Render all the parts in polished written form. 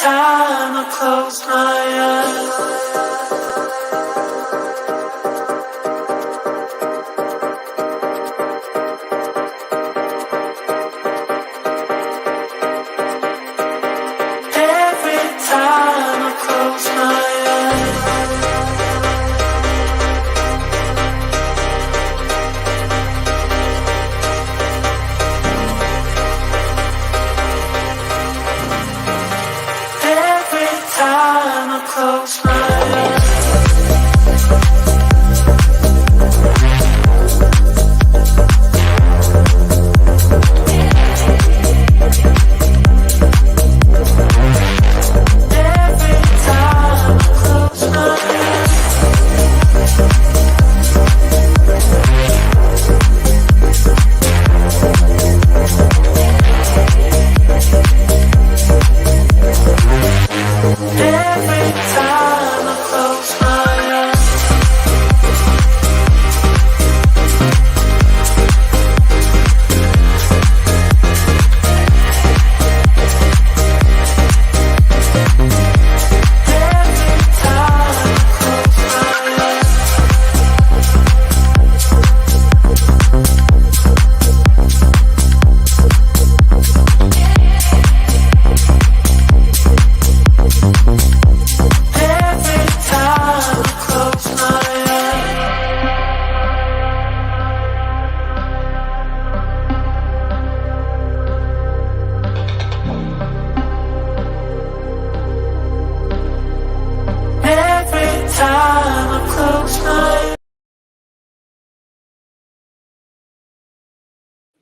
time I close my eyes.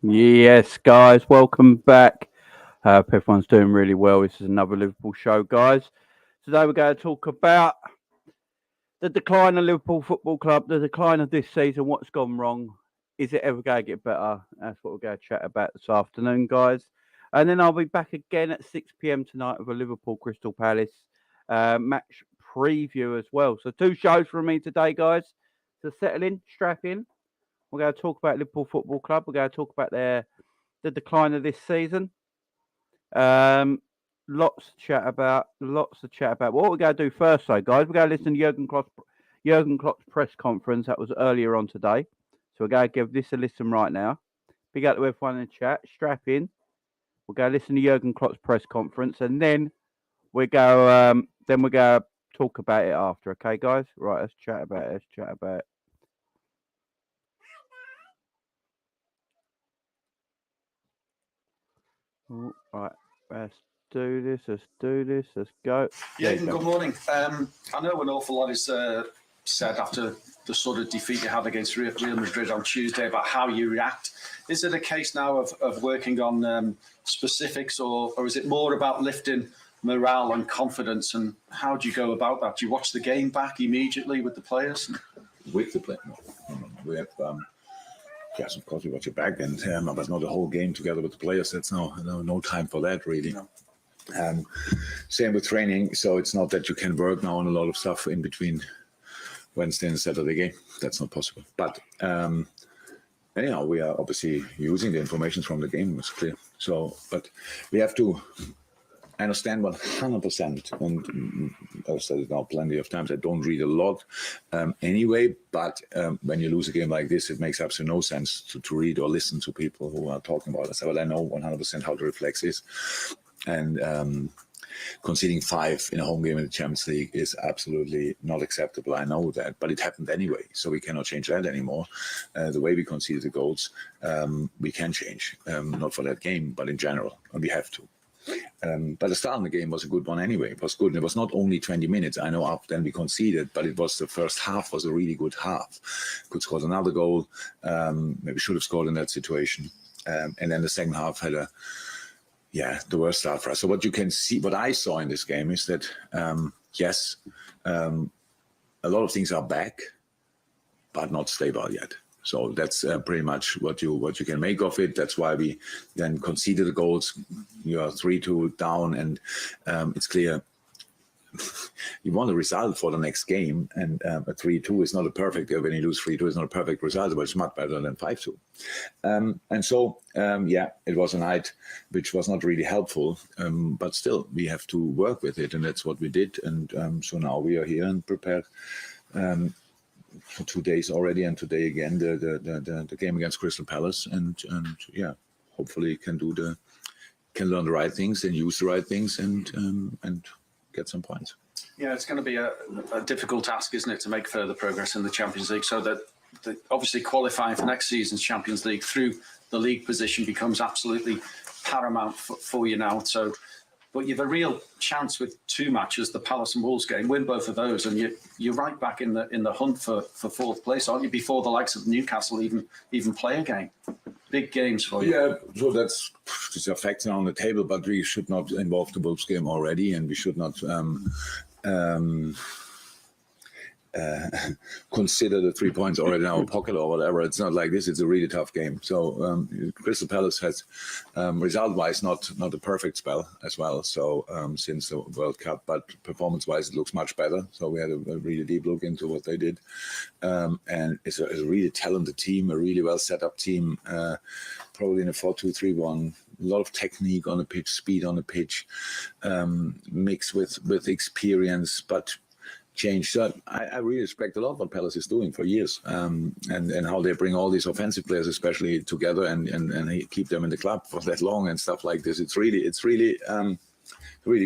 Yes, guys, welcome back. Hope everyone's doing really well. This is another Liverpool show, guys. Today we're going to talk about the decline of Liverpool Football Club, the decline of this season, what's gone wrong. Is it ever going to get better? That's what we're going to chat about this afternoon, guys. And then I'll be back again at 6 p.m. tonight with a Liverpool Crystal Palace match preview as well. So 2 shows from me today, guys. So settle in, strap in. We're going to talk about Liverpool Football Club. We're going to talk about the decline of this season. Lots to chat about. What we're going to do first, though, guys, we're going to listen to Jurgen Klopp's press conference. That was earlier on today. So we're going to give this a listen right now. Big up to everyone in the chat. Strap in. We're going to listen to Jurgen Klopp's press conference, and then we're going to talk about it after. Okay, guys? Right, let's chat about it. All right, let's do this. Let's go. Yeah, good morning. I know an awful lot is said after the sort of defeat you had against Real Madrid on Tuesday about how you react. Is it a case now of working on specifics, or is it more about lifting morale and confidence? And how do you go about that? Do you watch the game back immediately with the players? With the players? No. We have... Yes, of course we watch it back, and but not the whole game together with the players. That's no time for that, really. No. Same with training. So it's not that you can work now on a lot of stuff in between Wednesday and Saturday game. That's not possible. But anyhow, we are obviously using the information from the game. It's clear. So, but we have to understand 100%, and I've said it now plenty of times, I don't read a lot anyway, but when you lose a game like this, it makes absolutely no sense to read or listen to people who are talking about it. So, well, I know 100% how the reflex is, and conceding 5 in a home game in the Champions League is absolutely not acceptable. I know that, but it happened anyway, so we cannot change that anymore. The way we conceded the goals, we can change, not for that game, but in general, and we have to. But the start of the game was a good one anyway. It was good. It was not only 20 minutes. I know after then we conceded, but it was the first half was a really good half. Could score another goal. Maybe should have scored in that situation. And then the second half had the worst start for us. So what you can see, what I saw in this game is that, yes, a lot of things are back, but not stable yet. So that's pretty much what you can make of it. That's why we then conceded the goals. You are 3-2 down, and it's clear you want a result for the next game, and a 3-2 is not a perfect. When you lose 3-2, it's not a perfect result, but it's much better than 5-2. And so, it was a night which was not really helpful, but still we have to work with it, and that's what we did. And so now we are here and prepared for 2 days already, and today again the game against Crystal Palace, and hopefully can learn the right things and use the right things and get some points. Yeah, it's going to be a difficult task, isn't it, to make further progress in the Champions League, so that obviously qualifying for next season's Champions League through the league position becomes absolutely paramount for you now. So, but you've a real chance with 2 matches, the Palace and Wolves game. Win both of those, and you're right back in the hunt for 4th place, aren't you? Before the likes of Newcastle even play a game. Big games for you. Yeah, so that's a fact on the table, but we should not involve the Wolves game already, and we should not consider the 3 points already in our pocket or whatever. It's not like this. It's a really tough game. So Crystal Palace has result-wise not a perfect spell as well. So since the World Cup, but performance-wise it looks much better. So we had a really deep look into what they did, and it's a really talented team, a really well set up team. Probably in a 4-2-3-1. A lot of technique on the pitch, speed on the pitch, mixed with experience, but change. So I really respect a lot what Palace is doing for years, and how they bring all these offensive players, especially together, and keep them in the club for that long and stuff like this. It's really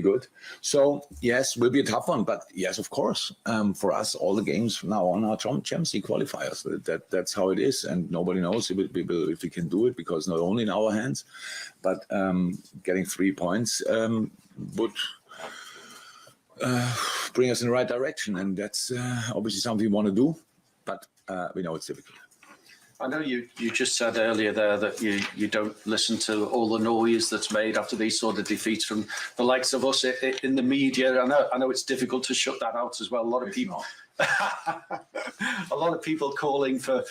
good. So yes, will be a tough one, but yes, of course, for us, all the games from now on are Champions League qualifiers. That's how it is, and nobody knows if we can do it, because not only in our hands, but getting 3 points would bring us in the right direction, and that's obviously something we want to do, but we know it's difficult. I know you just said earlier there that you don't listen to all the noise that's made after these sort of defeats from the likes of us in the media. I know it's difficult to shut that out as well. A lot of people calling for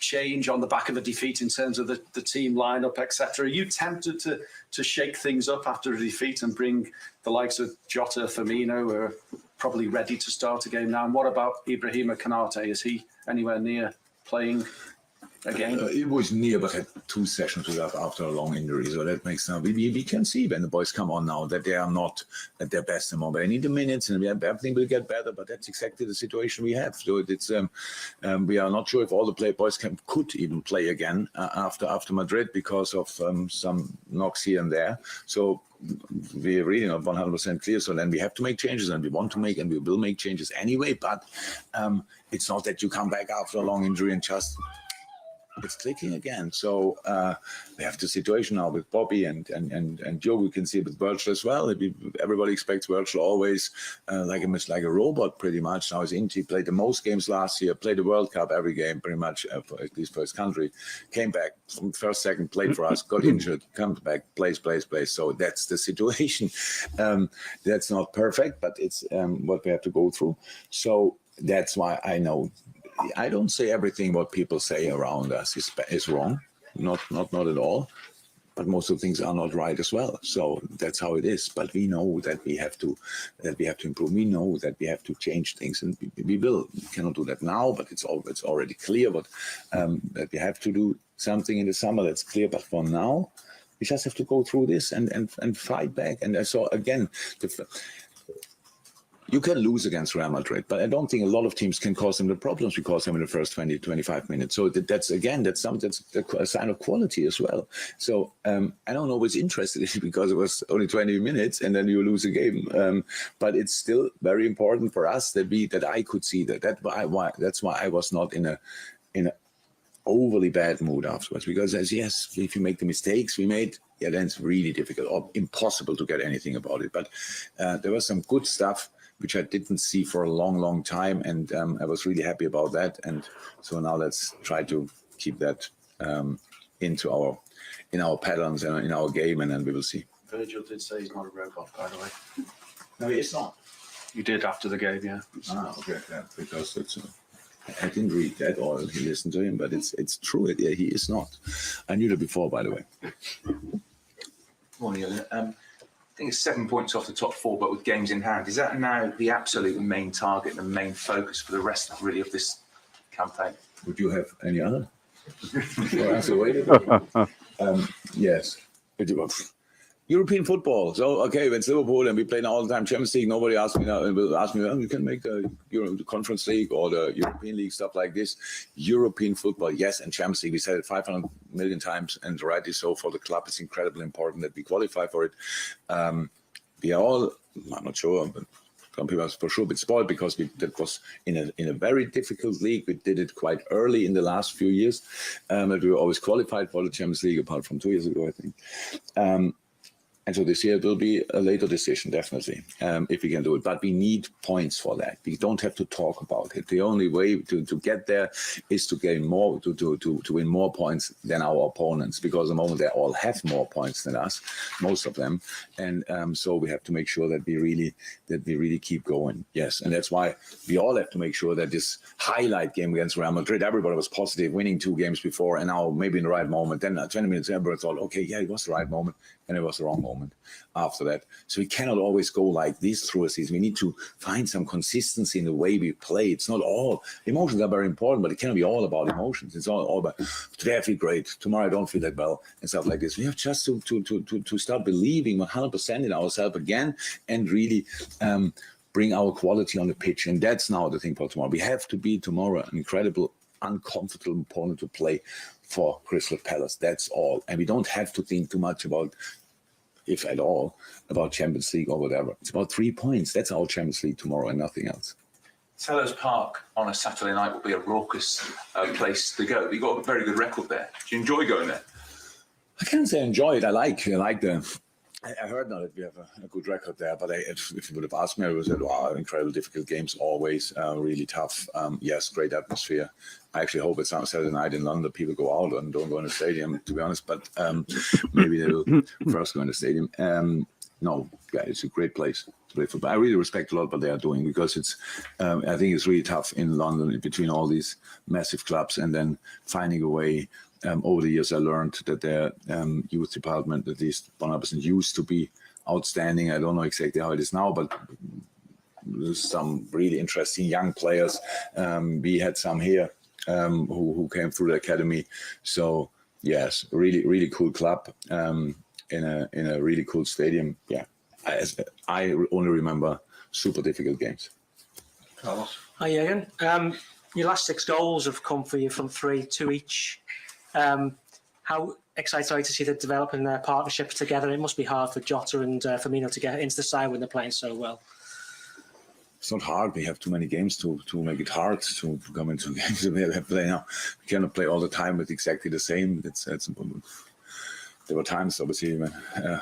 change on the back of a defeat in terms of the team lineup, etc. Are you tempted to shake things up after a defeat and bring the likes of Jota, Firmino, who are probably ready to start a game now? And what about Ibrahima Konate? Is he anywhere near playing again? It was near, but had 2 sessions without after a long injury, so that makes sense. We can see when the boys come on now that they are not at their best anymore. But they need the minutes, and everything will get better. But that's exactly the situation we have. So it's we are not sure if all the boys could even play again after Madrid because of some knocks here and there. So we're really not 100% clear. So then we have to make changes, and we want to make, and we will make changes anyway. But it's not that you come back after a long injury and just it's clicking again. So we have the situation now with Bobby and Joe. We can see it with Virgil as well. Everybody expects Virgil always like a robot pretty much. Now he's Inti, played the most games last year, played the World Cup every game pretty much, at least for his country. Came back from first, second, played for us, got injured, comes back, plays. So that's the situation. That's not perfect, but it's what we have to go through. So that's why I don't say everything what people say around us is wrong, not at all, but most of the things are not right as well. So that's how it is. But we know that we have to improve. We know that we have to change things, and we will. We cannot do that now, but it's already clear. But that we have to do something in the summer. That's clear. But for now, we just have to go through this and fight back. And so again, you can lose against Real Madrid, but I don't think a lot of teams can cause them the problems we cause them in the first 20, 25 minutes. So that's a sign of quality as well. So I don't always interested in it because it was only 20 minutes and then you lose a game. But it's still very important for us that I could see that. That's why I was not in a overly bad mood afterwards, because yes, if you make the mistakes we made, then it's really difficult or impossible to get anything about it. But there was some good stuff which I didn't see for a long, long time. And I was really happy about that. And so now let's try to keep that in our patterns and in our game, and then we will see. Virgil did say he's not a robot, by the way. No, he is not. You did after the game, yeah. Okay, yeah, because it's... I didn't read that or listen to him, but it's true. Yeah, he is not. I knew that before, by the way. Morning, Elliot. think it's 7 points off the top 4, but with games in hand. Is that now the absolute main target, the main focus for the rest of this campaign? Would you have any other? Yes. European football. So, okay, when it's Liverpool and we play all the time Champions League, nobody asked me now, will ask me, you can make the Conference League or the European League, stuff like this. European football, yes, and Champions League, we said it 500 million times, and rightly so for the club. It's incredibly important that we qualify for it. We are all, I'm not sure, but some people are for sure a bit spoiled because that was in a very difficult league. We did it quite early in the last few years, but we were always qualified for the Champions League, apart from 2 years ago, I think. And so this year it will be a later decision, definitely, if we can do it. But we need points for that. We don't have to talk about it. The only way to get there is to gain more, to win more points than our opponents, because at the moment they all have more points than us, most of them. And so we have to make sure that we really keep going. Yes, and that's why we all have to make sure that this highlight game against Real Madrid, everybody was positive, winning 2 games before, and now maybe in the right moment. Then 20 minutes, everybody thought, okay, yeah, it was the right moment, and it was the wrong moment after that. So we cannot always go like this through a season. We need to find some consistency in the way we play. It's not all, emotions are very important, but it cannot be all about emotions. It's all about, today I feel great, tomorrow I don't feel that well, and stuff like this. We have just to start believing 100% in ourselves again, and really bring our quality on the pitch. And that's now the thing for tomorrow. We have to be tomorrow an incredible, uncomfortable opponent to play for Crystal Palace. That's all. And we don't have to think too much about, if at all, about Champions League or whatever. It's about 3 points. That's our Champions League tomorrow and nothing else. Selhurst Park on a Saturday night will be a raucous place to go. You've got a very good record there. Do you enjoy going there? I can't say enjoy it. I like I heard now that we have a good record there, but if you would have asked me, I would have said, wow, incredible, difficult games, always really tough. Yes, great atmosphere. I actually hope it's on Saturday night in London, people go out and don't go in the stadium, to be honest, but maybe they will first go in the stadium. No, yeah, it's a great place to play football. I really respect a lot what they are doing, because it's, I think it's really tough in London between all these massive clubs, and then finding a way. Over the years, I learned that their youth department, at least 100%, used to be outstanding. I don't know exactly how it is now, but there's some really interesting young players. We had some here who came through the academy. So yes, really, really cool club in a really cool stadium. Yeah, I only remember super difficult games. Carlos. Hi, Jürgen. Your last 6 goals have come for you from 3-2 each. How excited are you to see them developing their partnership together? It must be hard for Jota and Firmino to get into the side when they're playing so well. It's not hard. We have too many games to make it hard to come into games. We cannot play all the time with exactly the same. There were times, obviously, when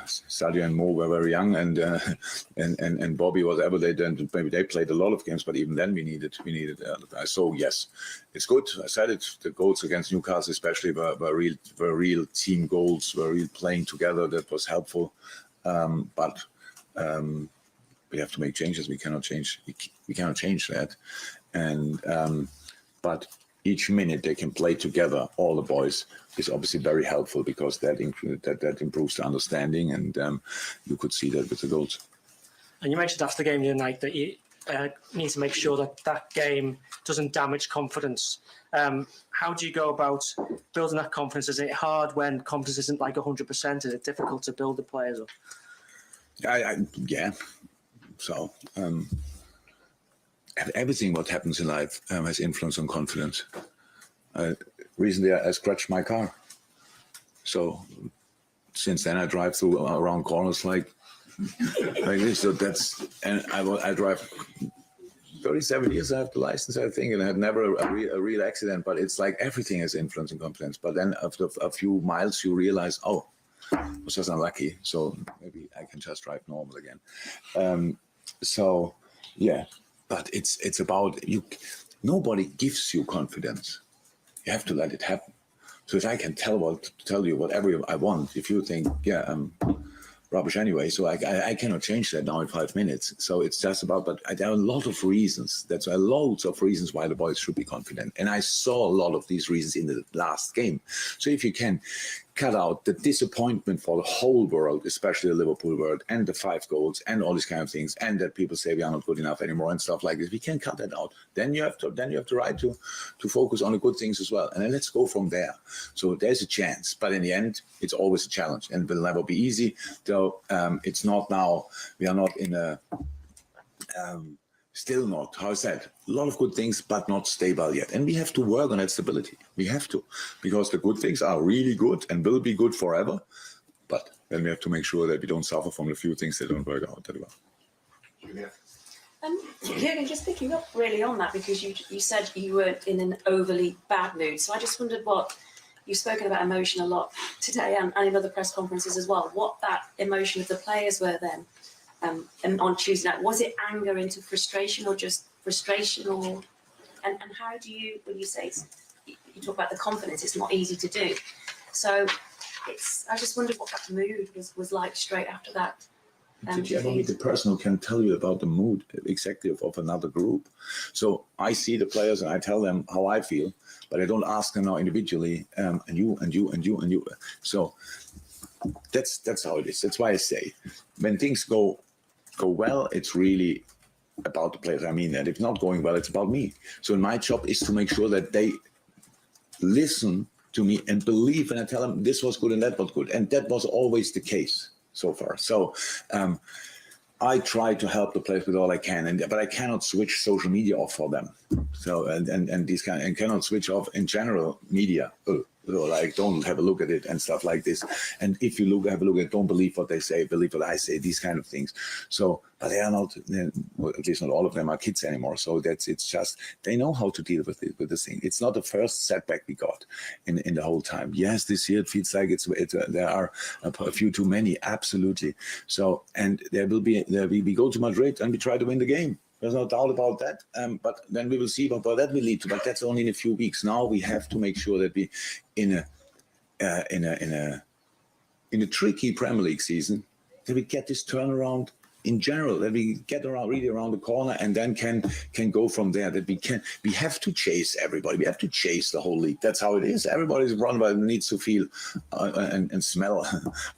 Sadio and Mo were very young, and Bobby was ever they then maybe they played a lot of games, but even then we needed. So yes, it's good. I said it. The goals against Newcastle, especially, were real team goals. Were real playing together. That was helpful, but we have to make changes. We cannot change. We cannot change that, and but. Each minute they can play together, all the boys, is obviously very helpful, because that improves the understanding, and you could see that with the goals. And you mentioned after the game the other night that you need to make sure that game doesn't damage confidence. How do you go about building that confidence? Is it hard when confidence isn't like 100%? Is it difficult to build the players up? Yeah. So. Everything what happens in life has influence on confidence. Recently, I scratched my car. So since then, I drive through around corners like this. So and I drive 37 years. I have the license, I think, and I had never a real accident. But it's like everything has influence on confidence. But then after a few miles, you realize, I was just unlucky. So maybe I can just drive normal again. So yeah. But it's about you. Nobody gives you confidence. You have to let it happen. So if I can tell you whatever I want, if you think, yeah, I'm rubbish anyway, so I cannot change that now in 5 minutes. So it's just about. But there are a lot of reasons. Loads of reasons why the boys should be confident. And I saw a lot of these reasons in the last game. So if you can cut out the disappointment for the whole world, especially the Liverpool world, and the 5 goals and all these kind of things, and that people say we are not good enough anymore and stuff like this. We can cut that out. Then you have the right to focus on the good things as well. And then let's go from there. So there's a chance. But in the end, it's always a challenge and will never be easy. Though it's not now, we are not in a still not, how is that? A lot of good things, but not stable yet. And we have to work on that stability. We have to, because the good things are really good and will be good forever. But then we have to make sure that we don't suffer from the few things that don't work out that well. Jürgen, just picking up really on that, because you said you weren't in an overly bad mood. So I just wondered what, you've spoken about emotion a lot today and in other press conferences as well, what that emotion of the players were then. On Tuesday night, was it anger into frustration, or just frustration, or and how do you, when you say you talk about the confidence, it's not easy to do, so I just wondered what that mood was like straight after that. Did you ever meet the person who can tell you about the mood executive of another group? So I see the players and I tell them how I feel, but I don't ask them now individually, and you. So that's how it is. That's why I say when things go well, it's really about the players. I mean that. If not going well, it's about me. So my job is to make sure that they listen to me and believe when I tell them this was good and that was good. And that was always the case so far. So I try to help the players with all I can, but I cannot switch social media off for them. So and these kind, and cannot switch off in general media. Like don't have a look at it and stuff like this. And if you have a look at it, don't believe what they say, believe what I say, these kind of things. So, but they are not, well, at least not all of them are kids anymore. So it's just, they know how to deal with this thing. It's not the first setback we got in the whole time. Yes, this year it feels like there are a few too many, absolutely. So, and we go to Madrid and we try to win the game. There's no doubt about that. But then we will see what that will lead to. But that's only in a few weeks. Now we have to make sure that we, in a tricky Premier League season, that we get this turnaround in general, that we get really around the corner and then can go from there. That we have to chase everybody. We have to chase the whole league. That's how it is. Everybody's run, but needs to feel and smell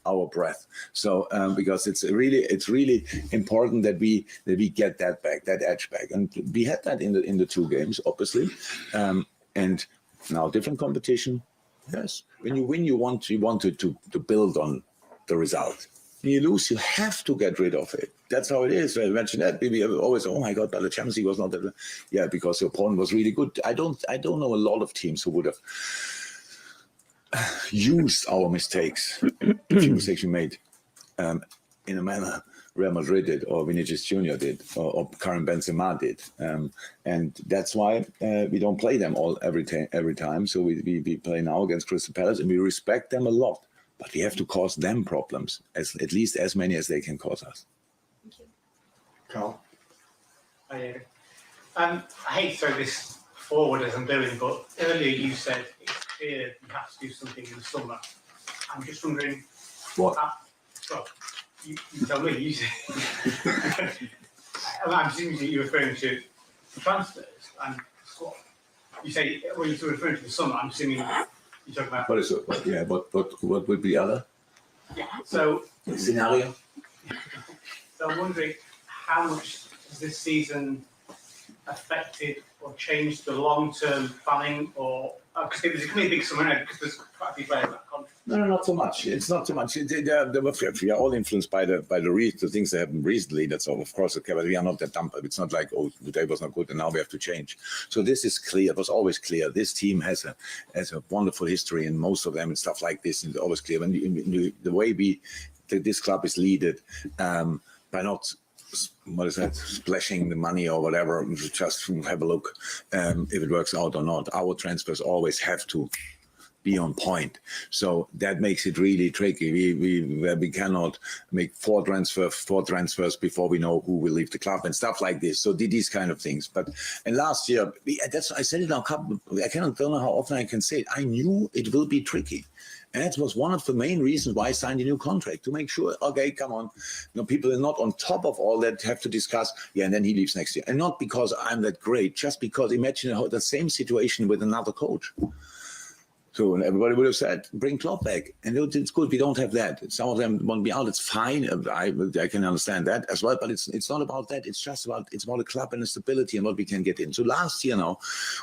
our breath. So because it's really important that we get that back, that edge back, and we had that in the 2 games, obviously, and now different competition. Yes, when you win, you wanted to build on the result. When you lose, you have to get rid of it. That's how it is. I mentioned that. We always, oh my God, but the Champions League was not that. Yeah, because the opponent was really good. I don't know a lot of teams who would have used our mistakes, the few mistakes we made, in a manner Real Madrid did, or Vinicius Junior did, or Karim Benzema did, and that's why we don't play them every time. So we play now against Crystal Palace, and we respect them a lot. But we have to cause them problems, at least as many as they can cause us. Thank you. Carl? I hate to throw this forward as I'm doing, but earlier you said it's clear you have to do something in the summer. I'm just wondering What? Well, you tell me. You say. I'm assuming you're referring to the transfers and squad. You say when you're referring to the summer, I'm assuming you're talking about. What is it? Yeah, what would be other? Yeah. So Scenario? So I'm wondering how much has this season affected or changed the long-term planning, or because there's going to be a big summer now because there's quite a few players in that contract. No, not so much. It's not so much. We are all influenced by the things that happened recently. That's all, of course, okay. But we are not that dumb. It's not like, oh, the day was not good and now we have to change. So this is clear. It was always clear. This team has a wonderful history, and most of them and stuff like this. And it's always clear when the way this club is led by not. What is that? Splashing the money or whatever. Just have a look if it works out or not. Our transfers always have to be on point, so that makes it really tricky. We cannot make four transfers before we know who will leave the club and stuff like this. So these kind of things. And last year, I said it now. I don't know how often I can say it. I knew it will be tricky. And that was one of the main reasons why I signed a new contract, to make sure, okay, come on, people are not on top of all that, have to discuss, and then he leaves next year. And not because I'm that great, just because imagine the same situation with another coach. So everybody would have said, bring Klopp back. And it's good we don't have that. Some of them want to be out. It's fine. I can understand that as well. But it's not about that. It's about a club and a stability and what we can get in. So last year now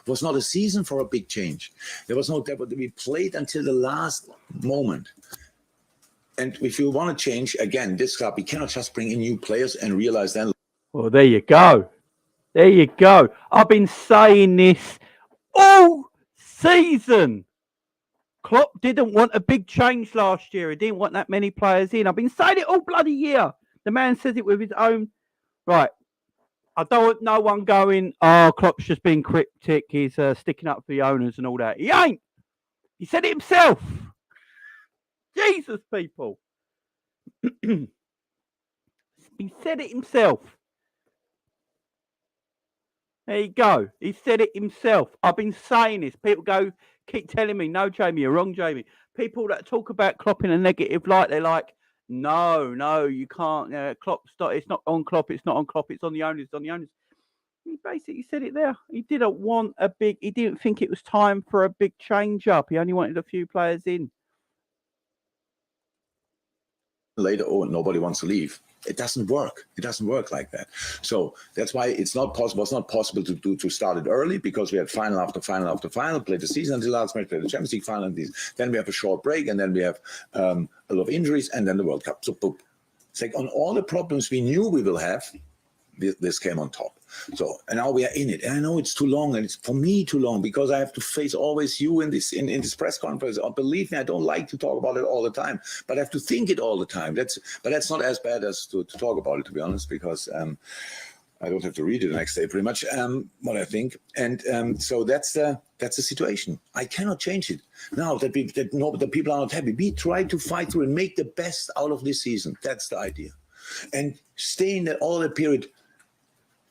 was not a season for a big change. There was no doubt. We played until the last moment. And if you want to change, again, this club, we cannot just bring in new players and realize then. Well, there you go. There you go. I've been saying this all season. Klopp didn't want a big change last year. He didn't want that many players in. I've been saying it all bloody year. The man says it with his own. Right. I don't want no one going, oh, Klopp's just being cryptic. He's sticking up for the owners and all that. He ain't. He said it himself. Jesus, people. He said it himself. There you go. He said it himself. I've been saying this. People keep telling me, no, Jamie, you're wrong, Jamie. People that talk about Klopp in a negative light, they're like, no, you can't. Klopp's not. It's not on Klopp. It's not on Klopp. It's on the owners. It's on the owners. He basically said it there. He didn't think it was time for a big change up. He only wanted a few players in. Later, nobody wants to leave. It doesn't work. It doesn't work like that. So that's why it's not possible. It's not possible to start it early because we had final after final after final, played the season until last match, played the Champions League final, and then we have a short break, and then we have a lot of injuries, and then the World Cup. So boom. It's like on all the problems we knew we will have, this came on top. So and now we are in it, and I know it's too long, and it's for me too long because I have to face always you in this press conference. Oh, believe me, I don't like to talk about it all the time, but I have to think it all the time. That's not as bad as to talk about it, to be honest, because I don't have to read it the next day, pretty much. What I think, and so that's the situation. I cannot change it now that the people are not happy. We try to fight through and make the best out of this season. That's the idea, and stay in all the period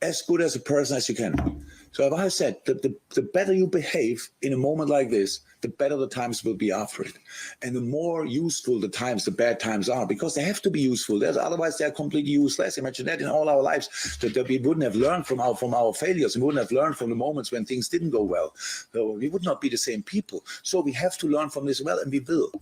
as good as a person as you can. So if I said that the better you behave in a moment like this, the better the times will be after it. And the more useful the bad times are, because they have to be useful. Otherwise, they're completely useless. Imagine that in all our lives, that we wouldn't have learned from our failures. We wouldn't have learned from the moments when things didn't go well. So we would not be the same people. So we have to learn from this well, and we will.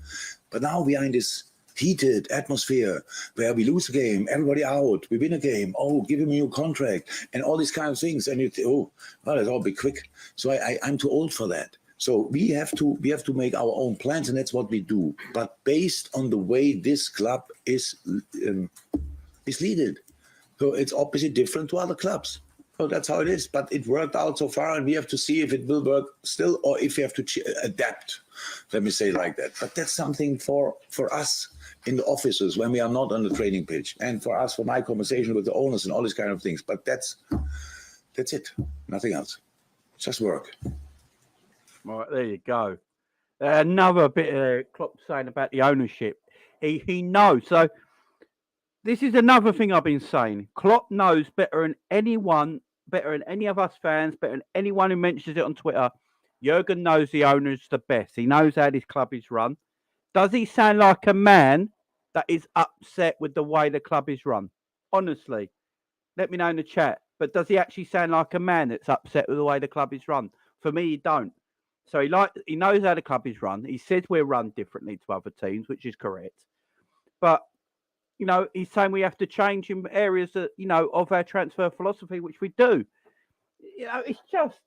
But now we are in this heated atmosphere where we lose a game, everybody out, we win a game, give him a new contract, and all these kind of things. And it's all be quick. So I'm too old for that. So we have to make our own plans, and that's what we do. But based on the way this club is leaded. So it's obviously different to other clubs. So that's how it is. But it worked out so far, and we have to see if it will work still, or if we have to adapt. Let me say it like that. But that's something for us in the offices when we are not on the training pitch, and for us, for my conversation with the owners and all these kind of things. But that's it. Nothing else. Just work. All right, there you go. Another bit of Klopp saying about the ownership. He knows. So this is another thing I've been saying. Klopp knows better than anyone, better than any of us fans, better than anyone who mentions it on Twitter. Jurgen knows the owners the best. He knows how this club is run. Does he sound like a man that is upset with the way the club is run? Honestly, let me know in the chat. But does he actually sound like a man that's upset with the way the club is run? For me, he don't. So he knows how the club is run. He says we're run differently to other teams, which is correct. But, he's saying we have to change in areas that, of our transfer philosophy, which we do. It's just,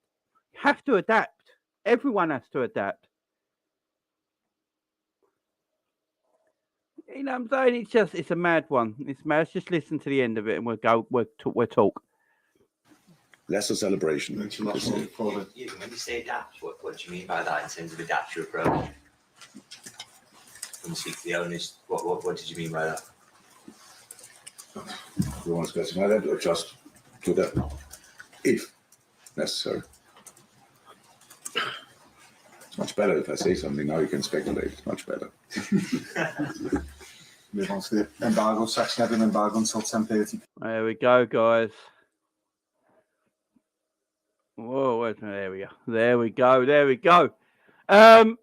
have to adapt. Everyone has to adapt. You know what I'm saying? It's a mad one. It's mad. Let's just listen to the end of it and we'll talk. Less a celebration. When you say adapt, what do you mean by that in terms of adapt your approach? When you speak to the owners, what did you mean by that? You want to specify that, or just do that if necessary? It's much better if I say something now. You can speculate. It's much better. Move on to the embargo section. Having an embargo until 10:30. There we go, guys. Whoa, wait a minute. There we go. There we go. I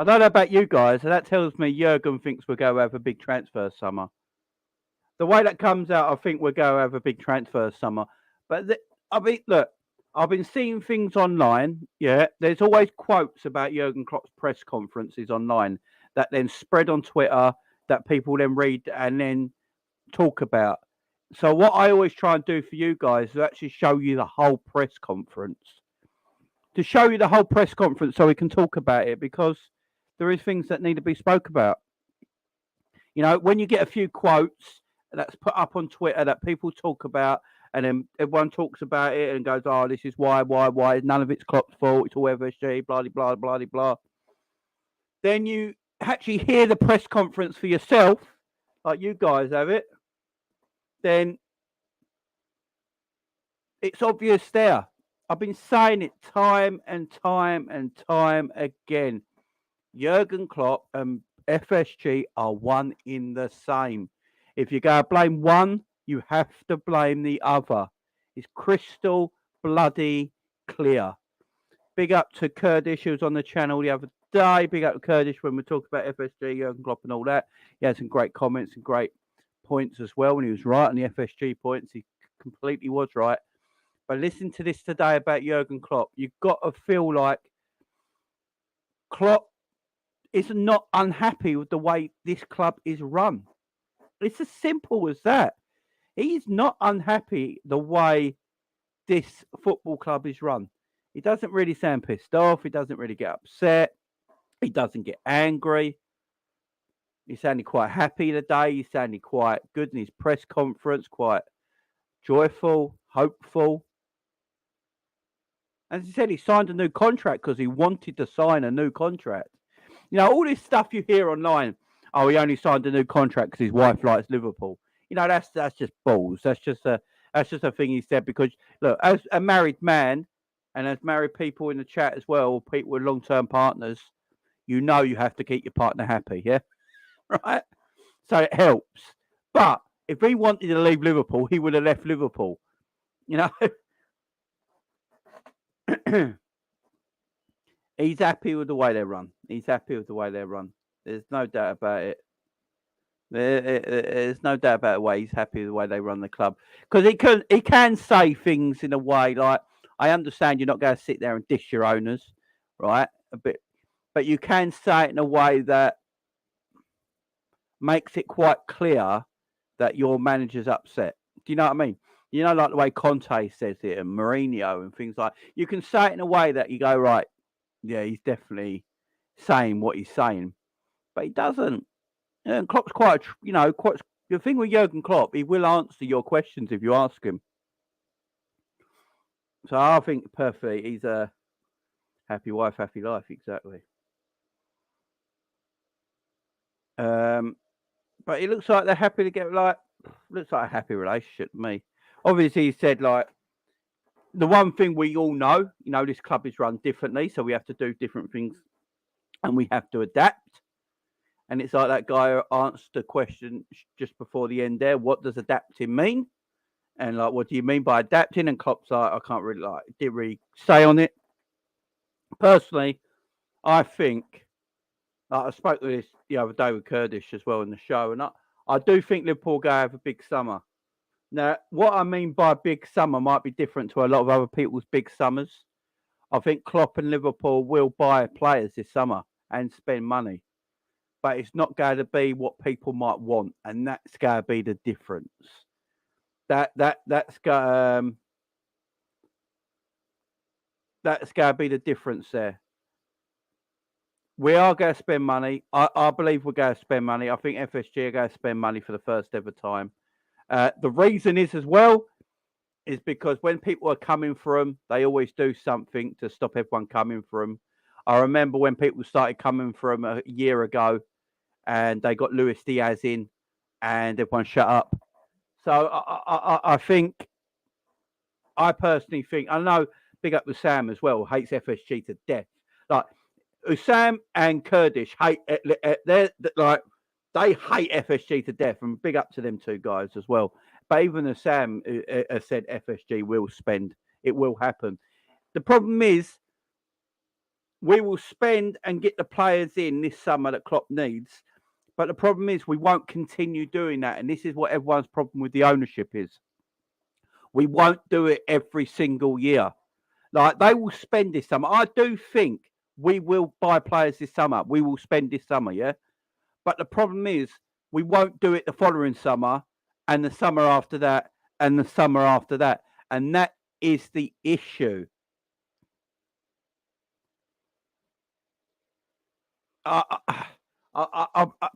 don't know about you guys, and that tells me Jurgen thinks we're going to have a big transfer summer. The way that comes out, I think we're going to have a big transfer summer. But look, I've been seeing things online. Yeah, there's always quotes about Jurgen Klopp's press conferences online that then spread on Twitter that people then read and then talk about. So what I always try and do for you guys is actually show you the whole press conference. To show you the whole press conference so we can talk about it, because there is things that need to be spoke about. You know, when you get a few quotes that's put up on Twitter that people talk about, and then everyone talks about it and goes, oh, this is why, none of it's Klopp's fault, it's all FSG, blah, blah, blah, blah, blah. Then you actually hear the press conference for yourself, like you guys have it, then it's obvious there. I've been saying it time and time and time again. Jurgen Klopp and FSG are one in the same. If you go blame one, you have to blame the other. It's crystal bloody clear. Big up to Kurdish, who was on the channel the other day. Big up to Kurdish when we talk about FSG, Jurgen Klopp and all that. He had some great comments and great points as well. When he was right on the FSG points, he completely was right. But listen to this today about Jurgen Klopp. You've got to feel like Klopp is not unhappy with the way this club is run. It's as simple as that. He's not unhappy the way this football club is run. He doesn't really sound pissed off. He doesn't really get upset. He doesn't get angry. He sounded quite happy today. He sounded quite good in his press conference, quite joyful, hopeful. As he said, he signed a new contract because he wanted to sign a new contract. You know, all this stuff you hear online, oh, he only signed a new contract because his wife likes Liverpool. You know, that's just balls. That's just a thing he said because, look, as a married man and as married people in the chat as well, or people with long-term partners, you know you have to keep your partner happy, yeah? Right? So it helps. But if he wanted to leave Liverpool, he would have left Liverpool. You know? He's happy with the way they run. He's happy with the way they run. There's no doubt about it. There's no doubt about the way he's happy with the way they run the club. Because he can say things in a way like, I understand you're not going to sit there and dish your owners, right? But you can say it in a way that makes it quite clear that your manager's upset. Do you know what I mean? You know, like the way Conte says it and Mourinho and things like. You can say it in a way that you go, right, yeah, he's definitely saying what he's saying, but he doesn't. And Klopp's quite, quite. The thing with Jurgen Klopp, he will answer your questions if you ask him. So I think perfectly, he's a happy wife, happy life, exactly. But it looks like they're happy to get looks like a happy relationship to me. Obviously, he said the one thing we all know, this club is run differently, so we have to do different things and we have to adapt. And it's like that guy answered the question just before the end there, what does adapting mean? And what do you mean by adapting? And Klopp's like, I can't really didn't really say on it. Personally, I think, I spoke to this the other day with Kurdish as well in the show, and I do think Liverpool go have a big summer. Now, what I mean by big summer might be different to a lot of other people's big summers. I think Klopp and Liverpool will buy players this summer and spend money. But it's not going to be what people might want, and that's going to be the difference. That's going to be the difference there. We are going to spend money. I believe we're going to spend money. I think FSG are going to spend money for the first ever time. The reason is as well is because when people are coming for them, they always do something to stop everyone coming for them. I remember when people started coming for them a year ago, and they got Luis Diaz in, and everyone shut up. So I personally think, I know, big up to Sam as well, hates FSG to death. Like Usam and Kurdish hate they hate FSG to death, and big up to them two guys as well. But even Usam has said FSG will spend, it will happen. The problem is, we will spend and get the players in this summer that Klopp needs. But the problem is we won't continue doing that. And this is what everyone's problem with the ownership is. We won't do it every single year. Like, they will spend this summer. I do think we will buy players this summer. We will spend this summer, yeah? But the problem is we won't do it the following summer and the summer after that and the summer after that. And that is the issue.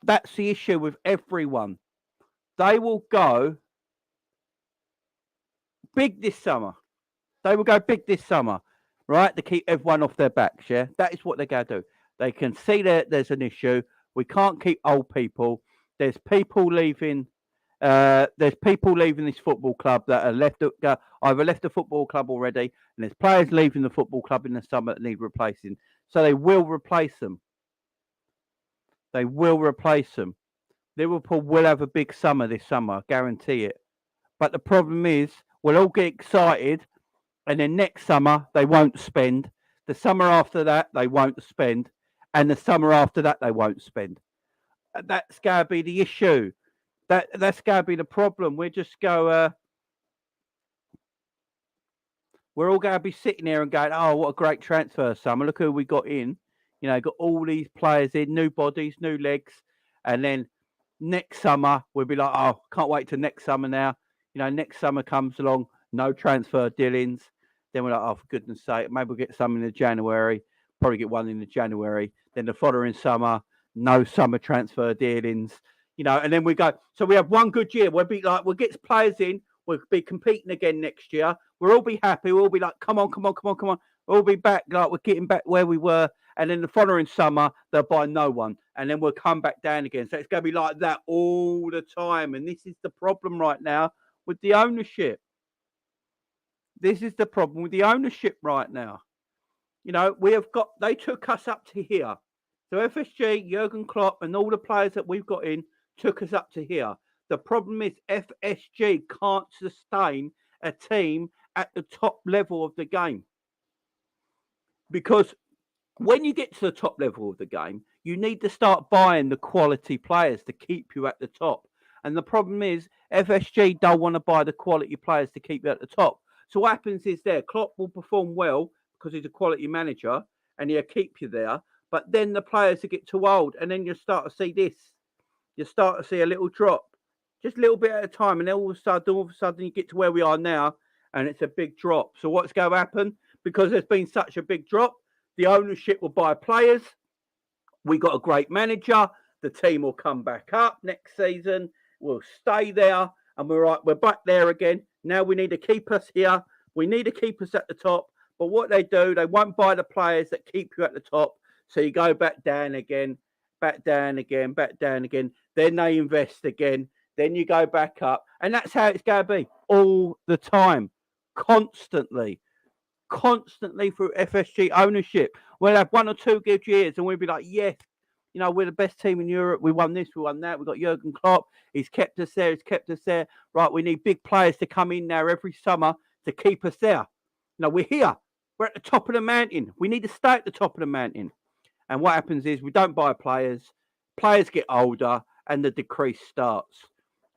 That's the issue with everyone. They will go big this summer. They will go big this summer, right? To keep everyone off their backs, yeah? That is what they're going to do. They can see that there's an issue. We can't keep old people. There's people leaving. There's people leaving this football club that are either left the football club already, and there's players leaving the football club in the summer that need replacing. So they will replace them. They will replace them. Liverpool will have a big summer this summer, I guarantee it. But the problem is, we'll all get excited, and then next summer they won't spend. The summer after that they won't spend, and the summer after that they won't spend. That's going to be the issue. That's going to be the problem. We're all going to be sitting there and going, "Oh, what a great transfer summer! Look who we got in. You know, got all these players in, new bodies, new legs." And then next summer we'll be like, "Oh, can't wait till next summer now." You know, next summer comes along, no transfer dealings. Then we're like, "Oh, for goodness sake, maybe we'll get some in the January. Probably get one in the January." Then the following summer, no summer transfer dealings. You know, and then we go. So we have one good year. We'll be like, we'll get players in. We'll be competing again next year. We'll all be happy. We'll all be like, come on. We'll all be back. Like, we're getting back where we were. And then the following summer, they'll buy no one. And then we'll come back down again. So it's going to be like that all the time. And this is the problem right now with the ownership. This is the problem with the ownership right now. You know, they took us up to here. So FSG, Jurgen Klopp, and all the players that we've got in took us up to here. The problem is FSG can't sustain a team at the top level of the game. Because when you get to the top level of the game, you need to start buying the quality players to keep you at the top. And the problem is FSG don't want to buy the quality players to keep you at the top. So what happens is Klopp will perform well because he's a quality manager and he'll keep you there. But then the players will get too old, and then you start to see this. You start to see a little drop, just a little bit at a time, and then all of a sudden you get to where we are now, and it's a big drop. So what's going to happen? Because there's been such a big drop, the ownership will buy players. We got a great manager. The team will come back up next season. We'll stay there, and we're back there again. Now we need to keep us here. We need to keep us at the top. But what they do, they won't buy the players that keep you at the top. So you go back down again. Then they invest again. Then you go back up. And that's how it's going to be all the time. Constantly through FSG ownership. We'll have 1 or 2 good years and we'll be like, yes, you know, we're the best team in Europe. We won this, we won that. We've got Jurgen Klopp. He's kept us there. Right, we need big players to come in now every summer to keep us there. No, we're here. We're at the top of the mountain. We need to stay at the top of the mountain. And what happens is we don't buy players. Players get older and the decrease starts.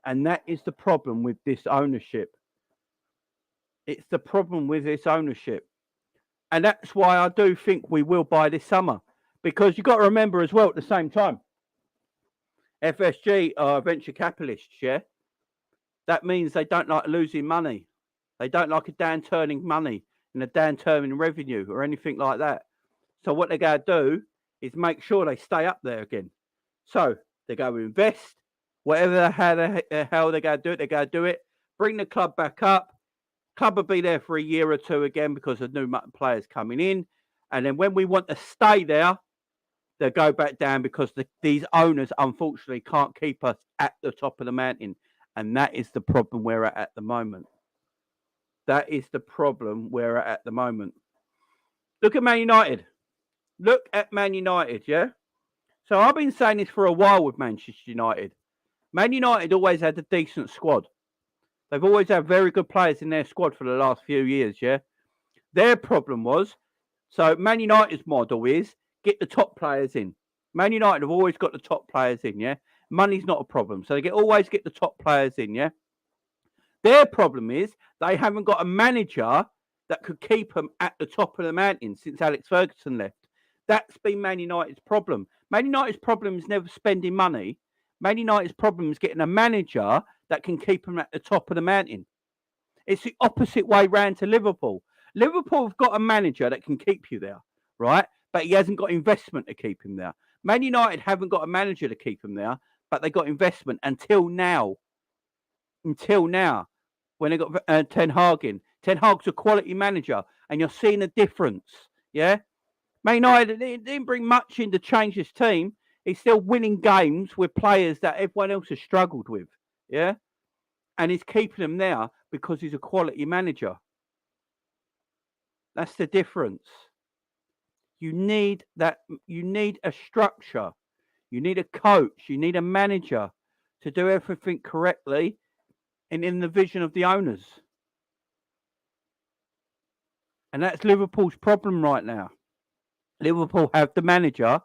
And that is the problem with this ownership. It's the problem with this ownership. And that's why I do think we will buy this summer. Because you've got to remember as well at the same time, FSG are venture capitalists, yeah? That means they don't like losing money. They don't like a downturning money and a downturn in revenue or anything like that. So what they're going to do is make sure they stay up there again. So they're going to invest, whatever the hell they're going to do it, they're going to do it. Bring the club back up. Club will be there for a year or two again because of new players coming in. And then when we want to stay there, they'll go back down because these owners, unfortunately, can't keep us at the top of the mountain. And that is the problem we're at the moment. That is the problem we're at the moment. Look at Man United. Look at Man United, yeah? So I've been saying this for a while with Manchester United. Man United always had a decent squad. They've always had very good players in their squad for the last few years, yeah? Their problem was, so Man United's model is, get the top players in. Man United have always got the top players in, yeah? Money's not a problem. So they always get the top players in, yeah? Their problem is they haven't got a manager that could keep them at the top of the mountain since Alex Ferguson left. That's been Man United's problem. Man United's problem is never spending money. Man United's problem is getting a manager that can keep them at the top of the mountain. It's the opposite way round to Liverpool. Liverpool have got a manager that can keep you there, right? But he hasn't got investment to keep him there. Man United haven't got a manager to keep him there, but they got investment until now. Until now, when they got Ten Hag in. Ten Hag's a quality manager, and you're seeing a difference, yeah? Man United didn't bring much in to change his team. He's still winning games with players that everyone else has struggled with, yeah? And he's keeping them there because he's a quality manager. That's the difference. You need that. You need a structure. You need a coach. You need a manager to do everything correctly and in the vision of the owners. And that's Liverpool's problem right now. Liverpool have the manager.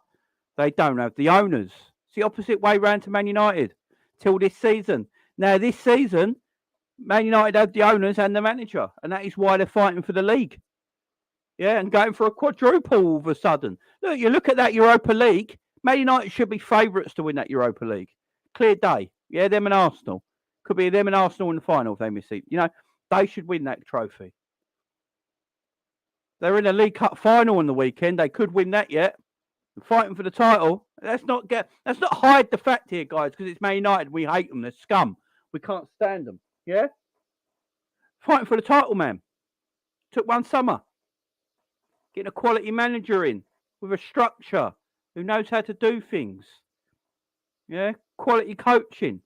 They don't have the owners. It's the opposite way round to Man United till this season. Now, this season, Man United have the owners and the manager. And that is why they're fighting for the league. Yeah, and going for a quadruple all of a sudden. Look, you look at that Europa League. Man United should be favourites to win that Europa League. Clear day. Yeah, them and Arsenal. Could be them and Arsenal in the final if they miss it. You know, they should win that trophy. They're in a League Cup final on the weekend. They could win that yet. Fighting for the title. Let's not hide the fact here, guys, because it's Man United. We hate them. They're scum. We can't stand them. Yeah? Fighting for the title, man. Took one summer. Getting a quality manager in with a structure who knows how to do things. Yeah? Quality coaching.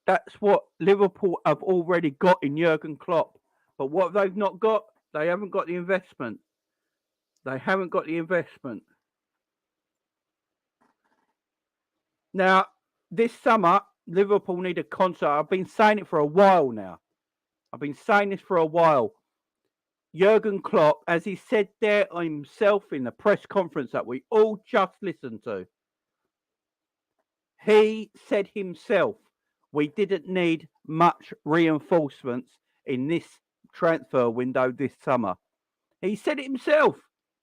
That's what Liverpool have already got in Jurgen Klopp. But what they've not got, they haven't got the investment. They haven't got the investment. Now, this summer, Liverpool need a concert. I've been saying it for a while now. I've been saying this for a while. Jurgen Klopp, as he said there himself in the press conference that we all just listened to, he said himself, we didn't need much reinforcements in this transfer window this summer. He said it himself.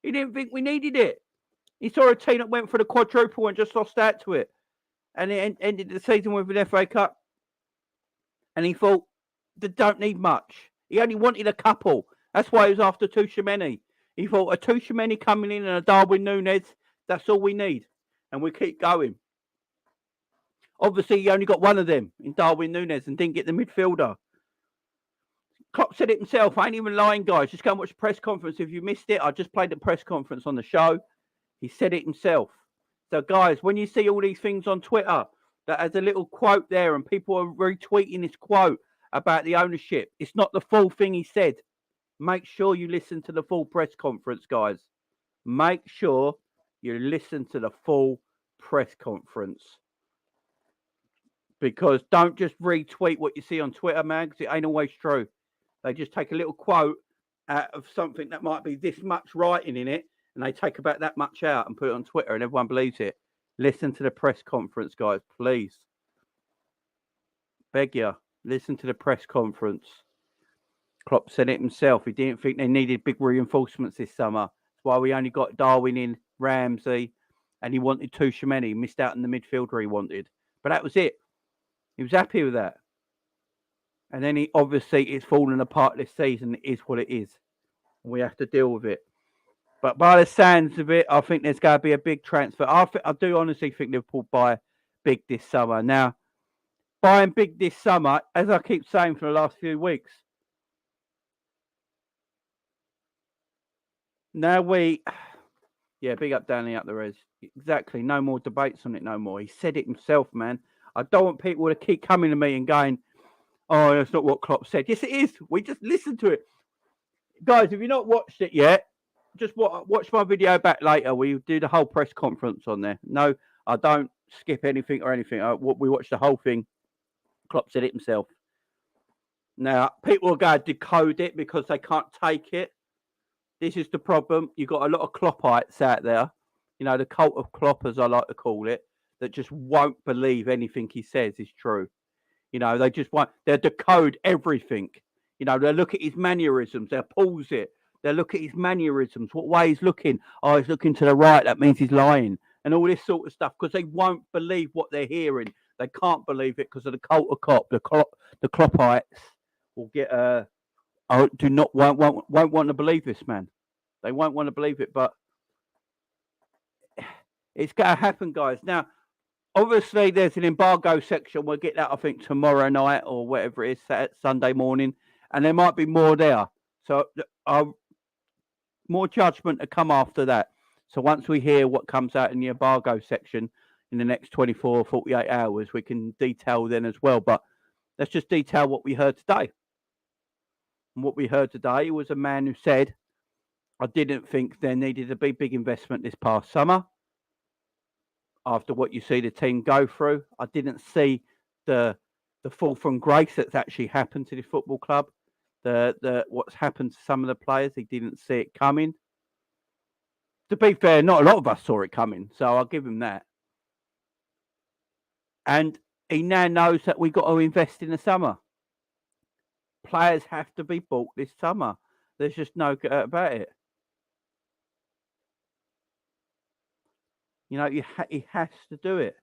He didn't think we needed it. He saw a team that went for the quadruple and just lost out to it. And it ended the season with an FA Cup. And he thought, they don't need much. He only wanted a couple. That's why he was after Tuchemeni. He thought a Tuchemeni coming in and a Darwin Núñez, that's all we need. And we keep going. Obviously, he only got one of them in Darwin Núñez and didn't get the midfielder. Klopp said it himself. I ain't even lying, guys. Just go and watch the press conference. If you missed it, I just played the press conference on the show. He said it himself. So, guys, when you see all these things on Twitter that has a little quote there and people are retweeting this quote about the ownership, it's not the full thing he said. Make sure you listen to the full press conference, guys. Make sure you listen to the full press conference. Because don't just retweet what you see on Twitter, man, because it ain't always true. They just take a little quote out of something that might be this much writing in it, and they take about that much out and put it on Twitter, and everyone believes it. Listen to the press conference, guys, please. Beg you, listen to the press conference. Klopp said it himself. He didn't think they needed big reinforcements this summer. That's why we only got Darwin in, Ramsey, and he wanted Tuchemeni. He missed out on the midfielder he wanted. But that was it. He was happy with that. And then it's fallen apart this season. It is what it is. And we have to deal with it. But by the sounds of it, I think there's going to be a big transfer. I do honestly think Liverpool buy big this summer. Now, buying big this summer, as I keep saying for the last few weeks, now big up Danny up the res. Exactly. No more debates on it no more. He said it himself, man. I don't want people to keep coming to me and going, oh, that's not what Klopp said. Yes, it is. We just listened to it. Guys, if you've not watched it yet, just watch my video back later. We do the whole press conference on there. No, I don't skip anything or anything. We watched the whole thing. Klopp said it himself. Now, people are going to decode it because they can't take it. This is the problem. You've got a lot of Kloppites out there. You know, the cult of Klopp, as I like to call it, that just won't believe anything he says is true. You know, they just want, they decode everything. You know, they look at his mannerisms, they pause it. They look at his mannerisms, what way he's looking. Oh, he's looking to the right, that means he's lying. And all this sort of stuff, because they won't believe what they're hearing. They can't believe it because of the cult of cop. The Kloppites will get won't want to believe this, man. They won't want to believe it, but it's going to happen, guys. Now, obviously, there's an embargo section. We'll get that, I think, tomorrow night or whatever it is, Sunday morning. And there might be more there. So more judgment to come after that. So once we hear what comes out in the embargo section in the next 24 or 48 hours, we can detail then as well. But let's just detail what we heard today. And what we heard today was a man who said, I didn't think there needed to be big investment this past summer. After what you see the team go through, I didn't see the fall from grace that's actually happened to the football club. The what's happened to some of the players, he didn't see it coming. To be fair, not a lot of us saw it coming, so I'll give him that. And he now knows that we've got to invest in the summer. Players have to be bought this summer. There's just no doubt about it. You know, he has to do it.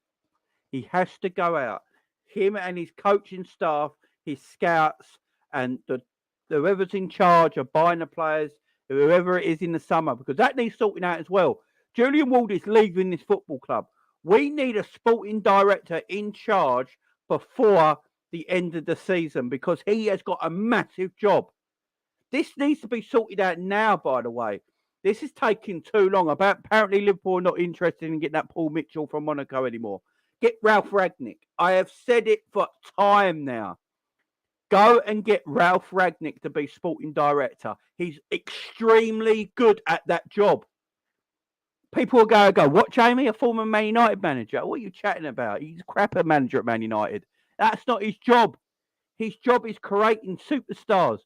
He has to go out. Him and his coaching staff, his scouts, and whoever's in charge of buying the players, whoever it is in the summer, because that needs sorting out as well. Julian Ward is leaving this football club. We need a sporting director in charge before the end of the season because he has got a massive job. This needs to be sorted out now, by the way. This is taking too long. Apparently, Liverpool are not interested in getting that Paul Mitchell from Monaco anymore. Get Ralph Ragnick. I have said it for time now. Go and get Ralph Ragnick to be sporting director. He's extremely good at that job. People will go, what, Jamie? A former Man United manager? What are you chatting about? He's a crapper manager at Man United. That's not his job. His job is creating superstars.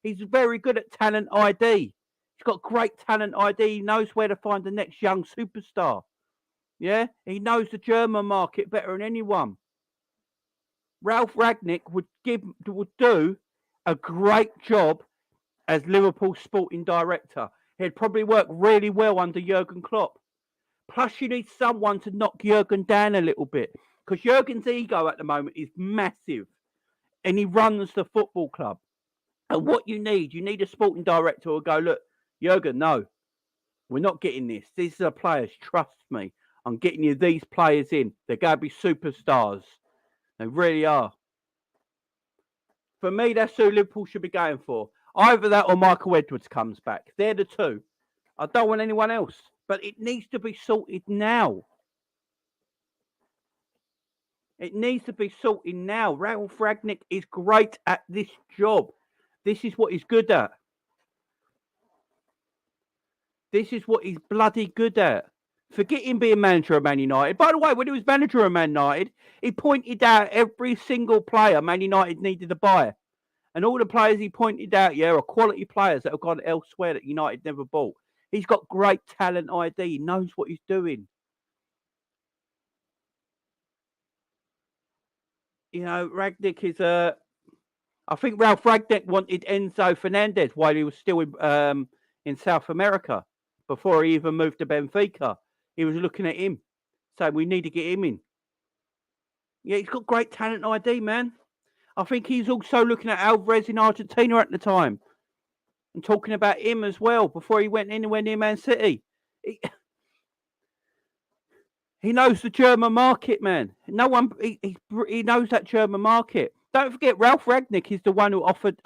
He's very good at talent ID. He's got great talent ID. He knows where to find the next young superstar. Yeah? He knows the German market better than anyone. Ralph Ragnick would do a great job as Liverpool sporting director. He'd probably work really well under Jurgen Klopp. Plus, you need someone to knock Jurgen down a little bit because Jurgen's ego at the moment is massive and he runs the football club. And what you need a sporting director who will go, look, Jurgen, no, we're not getting this. These are players. Trust me. I'm getting you these players in. They're going to be superstars. They really are. For me, that's who Liverpool should be going for. Either that or Michael Edwards comes back. They're the two. I don't want anyone else. But it needs to be sorted now. It needs to be sorted now. Ralph Ragnick is great at this job. This is what he's good at. This is what he's bloody good at. Forget him being manager of Man United. By the way, when he was manager of Man United, he pointed out every single player Man United needed to buy. And all the players he pointed out, are quality players that have gone elsewhere that United never bought. He's got great talent ID. He knows what he's doing. You know, Ragnick is I think Ralph Ragnick wanted Enzo Fernandez while he was still in South America before he even moved to Benfica. He was looking at him, saying we need to get him in. Yeah, he's got great talent ID, man. I think he's also looking at Alvarez in Argentina at the time and talking about him as well before he went anywhere near Man City. He knows the German market, man. He knows that German market. Don't forget, Ralph Ragnick is the one who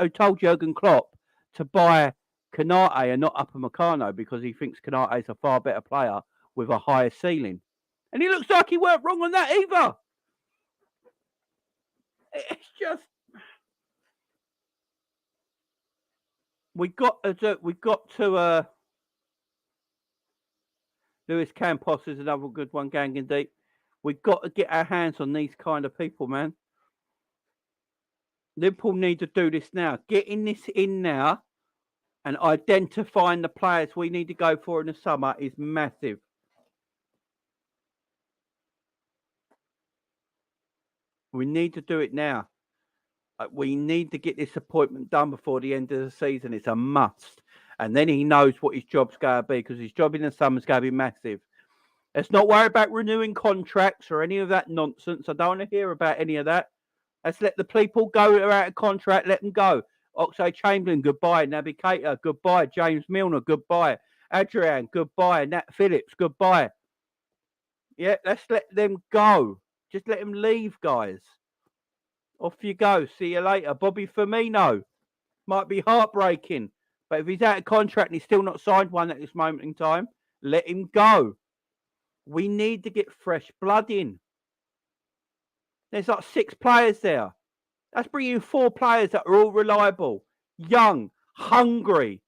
told Jurgen Klopp to buy Canate and not Upamecano because he thinks Canate is a far better player with a higher ceiling. And he looks like he weren't wrong on that either. It's just we got to Lewis Campos is another good one, Gangan Deep. We've got to get our hands on these kind of people, man. Liverpool need to do this now. Getting this in now and identifying the players we need to go for in the summer is massive. We need to do it now. We need to get this appointment done before the end of the season. It's a must. And then he knows what his job's going to be, because his job in the summer is going to be massive. Let's not worry about renewing contracts or any of that nonsense. I don't want to hear about any of that. Let's let the people go that are out of contract. Let them go. Oxlade-Chamberlain, goodbye. Naby Keita, goodbye. James Milner, goodbye. Adrian, goodbye. Nat Phillips, goodbye. Yeah, let's let them go. Just let them leave, guys. Off you go. See you later. Bobby Firmino. Might be heartbreaking, but if he's out of contract and he's still not signed one at this moment in time, let him go. We need to get fresh blood in. There's like 6 players there. Let's bring in 4 players that are all reliable, young, hungry,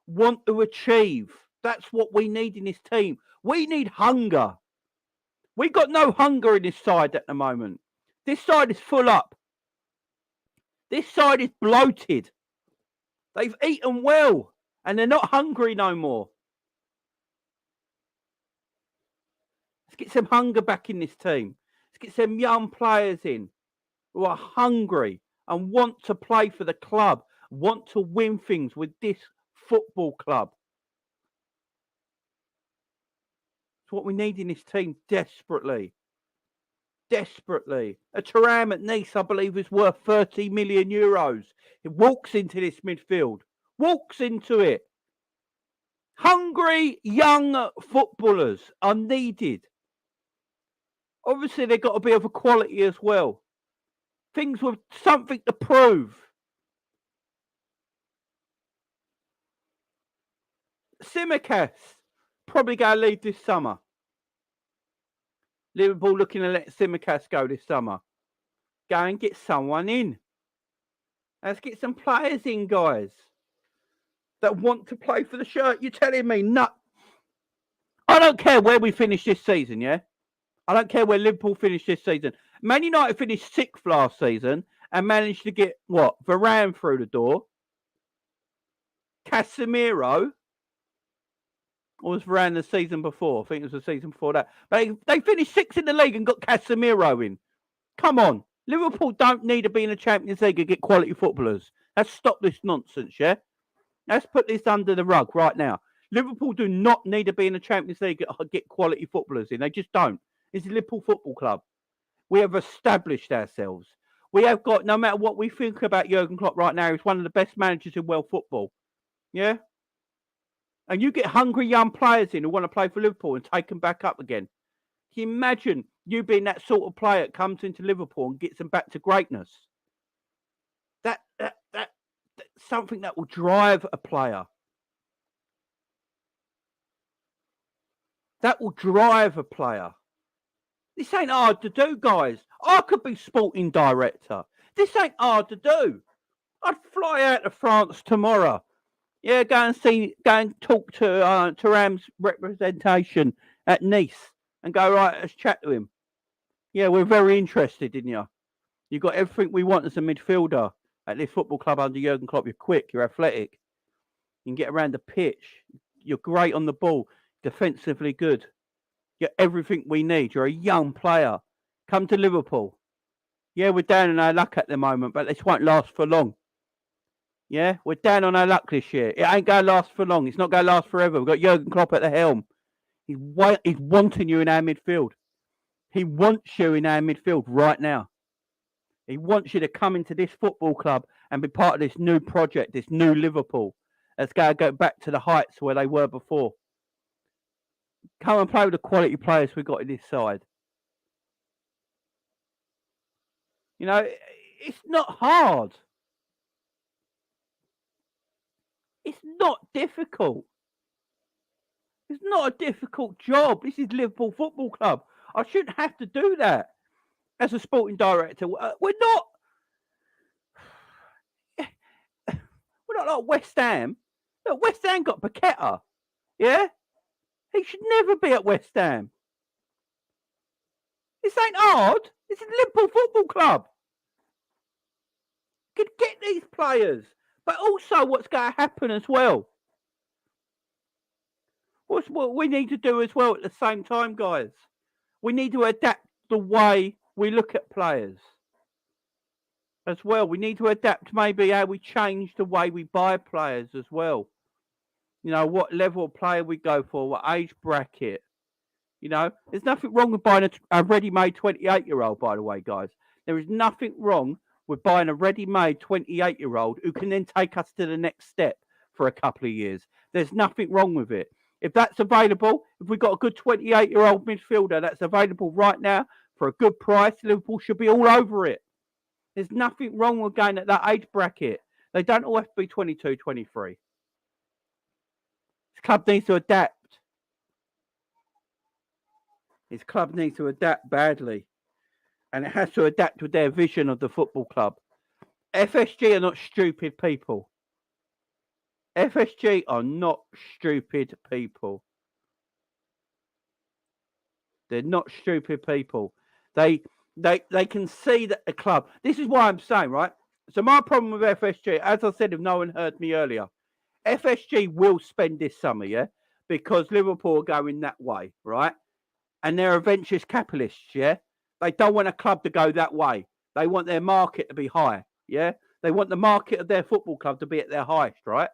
want to achieve. That's what we need in this team. We need hunger. We got no hunger in this side at the moment. This side is full up. This side is bloated. They've eaten well and they're not hungry no more. Let's get some hunger back in this team. Let's get some young players in who are hungry and want to play for the club, want to win things with this football club. It's what we need in this team desperately. Desperately. A Thuram at Nice, I believe, is worth 30 million euros. It walks into this midfield. Walks into it. Hungry young footballers are needed. Obviously, they've got to be of a quality as well. Things with something to prove. Tsimikas probably going to leave this summer. Liverpool looking to let Tsimikas go this summer. Go and get someone in. Let's get some players in, guys, that want to play for the shirt. You're telling me no? I don't care where we finish this season, yeah? I don't care where Liverpool finished this season. Man United finished 6th last season and managed to get, what, Varane through the door. Casemiro. Or was Varane the season before? I think it was the season before that. But they finished 6th in the league and got Casemiro in. Come on. Liverpool don't need to be in the Champions League and get quality footballers. Let's stop this nonsense, yeah? Let's put this under the rug right now. Liverpool do not need to be in the Champions League and get quality footballers in. They just don't. It's a Liverpool Football Club. We have established ourselves. We have got, no matter what we think about Jurgen Klopp right now, he's one of the best managers in world football. Yeah? And you get hungry young players in who want to play for Liverpool and take them back up again. Can you imagine you being that sort of player that comes into Liverpool and gets them back to greatness? That's something that will drive a player. That will drive a player. This ain't hard to do, guys. I could be sporting director. This ain't hard to do. I'd fly out to France tomorrow. Yeah, go and talk to Thuram's representation at Nice and go, right, let's chat to him. Yeah, we're very interested in you. You've got everything we want as a midfielder at this football club under Jurgen Klopp. You're quick, you're athletic. You can get around the pitch. You're great on the ball. Defensively good. You're everything we need. You're a young player. Come to Liverpool. Yeah, we're down on our luck at the moment, but this won't last for long. Yeah, we're down on our luck this year. It ain't going to last for long. It's not going to last forever. We've got Jurgen Klopp at the helm. He's wanting you in our midfield. He wants you in our midfield right now. He wants you to come into this football club and be part of this new project, this new Liverpool. Let's go back to the heights where they were before. Come and play with the quality players we've got in this side. You know, it's not hard. It's not difficult. It's not a difficult job. This is Liverpool Football Club. I shouldn't have to do that as a sporting director. We're not like West Ham. Look, West Ham got Paqueta. Yeah? He should never be at West Ham. This ain't hard. This is Liverpool Football Club. You could get these players. But also what's going to happen as well. What we need to do as well at the same time, guys. We need to adapt the way we look at players. as well. We need to adapt maybe how we change the way we buy players as well. You know, what level of player we go for, what age bracket. You know, there's nothing wrong with buying a ready-made 28-year-old, by the way, guys. There is nothing wrong with buying a ready-made 28-year-old who can then take us to the next step for a couple of years. There's nothing wrong with it. If that's available, if we've got a good 28-year-old midfielder that's available right now for a good price, Liverpool should be all over it. There's nothing wrong with going at that age bracket. They don't all have to be 22, 23. This club needs to adapt. His club needs to adapt badly. And it has to adapt with their vision of the football club. FSG are not stupid people. FSG are not stupid people. They're not stupid people. They can see that the club. This is why I'm saying, right? So my problem with FSG, as I said, if no one heard me earlier, FSG will spend this summer, yeah? Because Liverpool are going that way, right? And they're adventurous capitalists, yeah? They don't want a club to go that way. They want their market to be high, yeah? They want the market of their football club to be at their highest, right?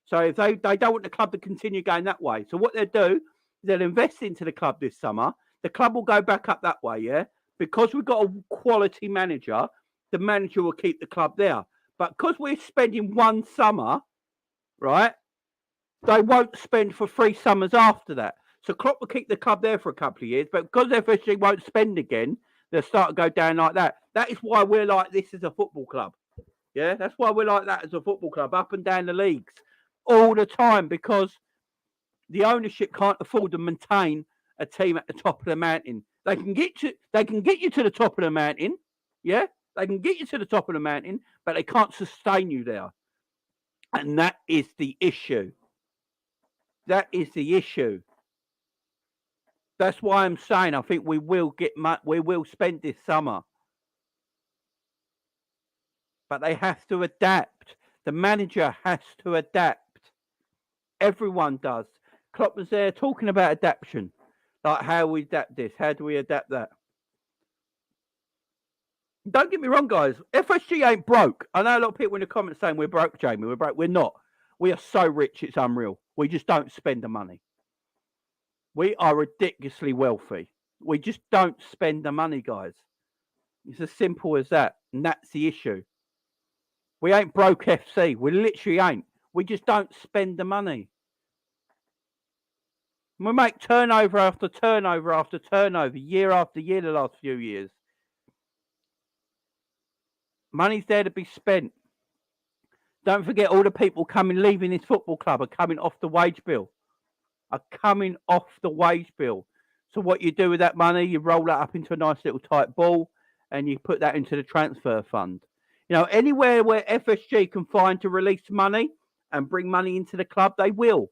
So if they don't want the club to continue going that way. So what they'll do, they'll invest into the club this summer. The club will go back up that way, yeah? Because we've got a quality manager, the manager will keep the club there. But because we're spending one summer, right, they won't spend for 3 summers after that. So Klopp will keep the club there for a couple of years, but because FSG won't spend again, they'll start to go down like that. That is why we're like this as a football club. Yeah, that's why we're like that as a football club, up and down the leagues all the time, because the ownership can't afford to maintain a team at the top of the mountain. They can get you to the top of the mountain, yeah? They can get you to the top of the mountain, but they can't sustain you there. And that is the issue. That is the issue. That's why I'm saying I think we will spend this summer. But they have to adapt. The manager has to adapt. Everyone does. Klopp was there talking about adaptation. Like how we adapt this. How do we adapt that? Don't get me wrong, guys. FSG ain't broke. I know a lot of people in the comments saying we're broke, Jamie. We're broke. We're not. We are so rich, it's unreal. We just don't spend the money. We are ridiculously wealthy. We just don't spend the money, guys. It's as simple as that. And that's the issue. We ain't broke FC. We literally ain't. We just don't spend the money. We make turnover after turnover after turnover, year after year, the last few years. Money's there to be spent. Don't forget all the people leaving this football club are coming off the wage bill. So what you do with that money, you roll that up into a nice little tight ball and you put that into the transfer fund. You know, anywhere where FSG can find to release money and bring money into the club, they will.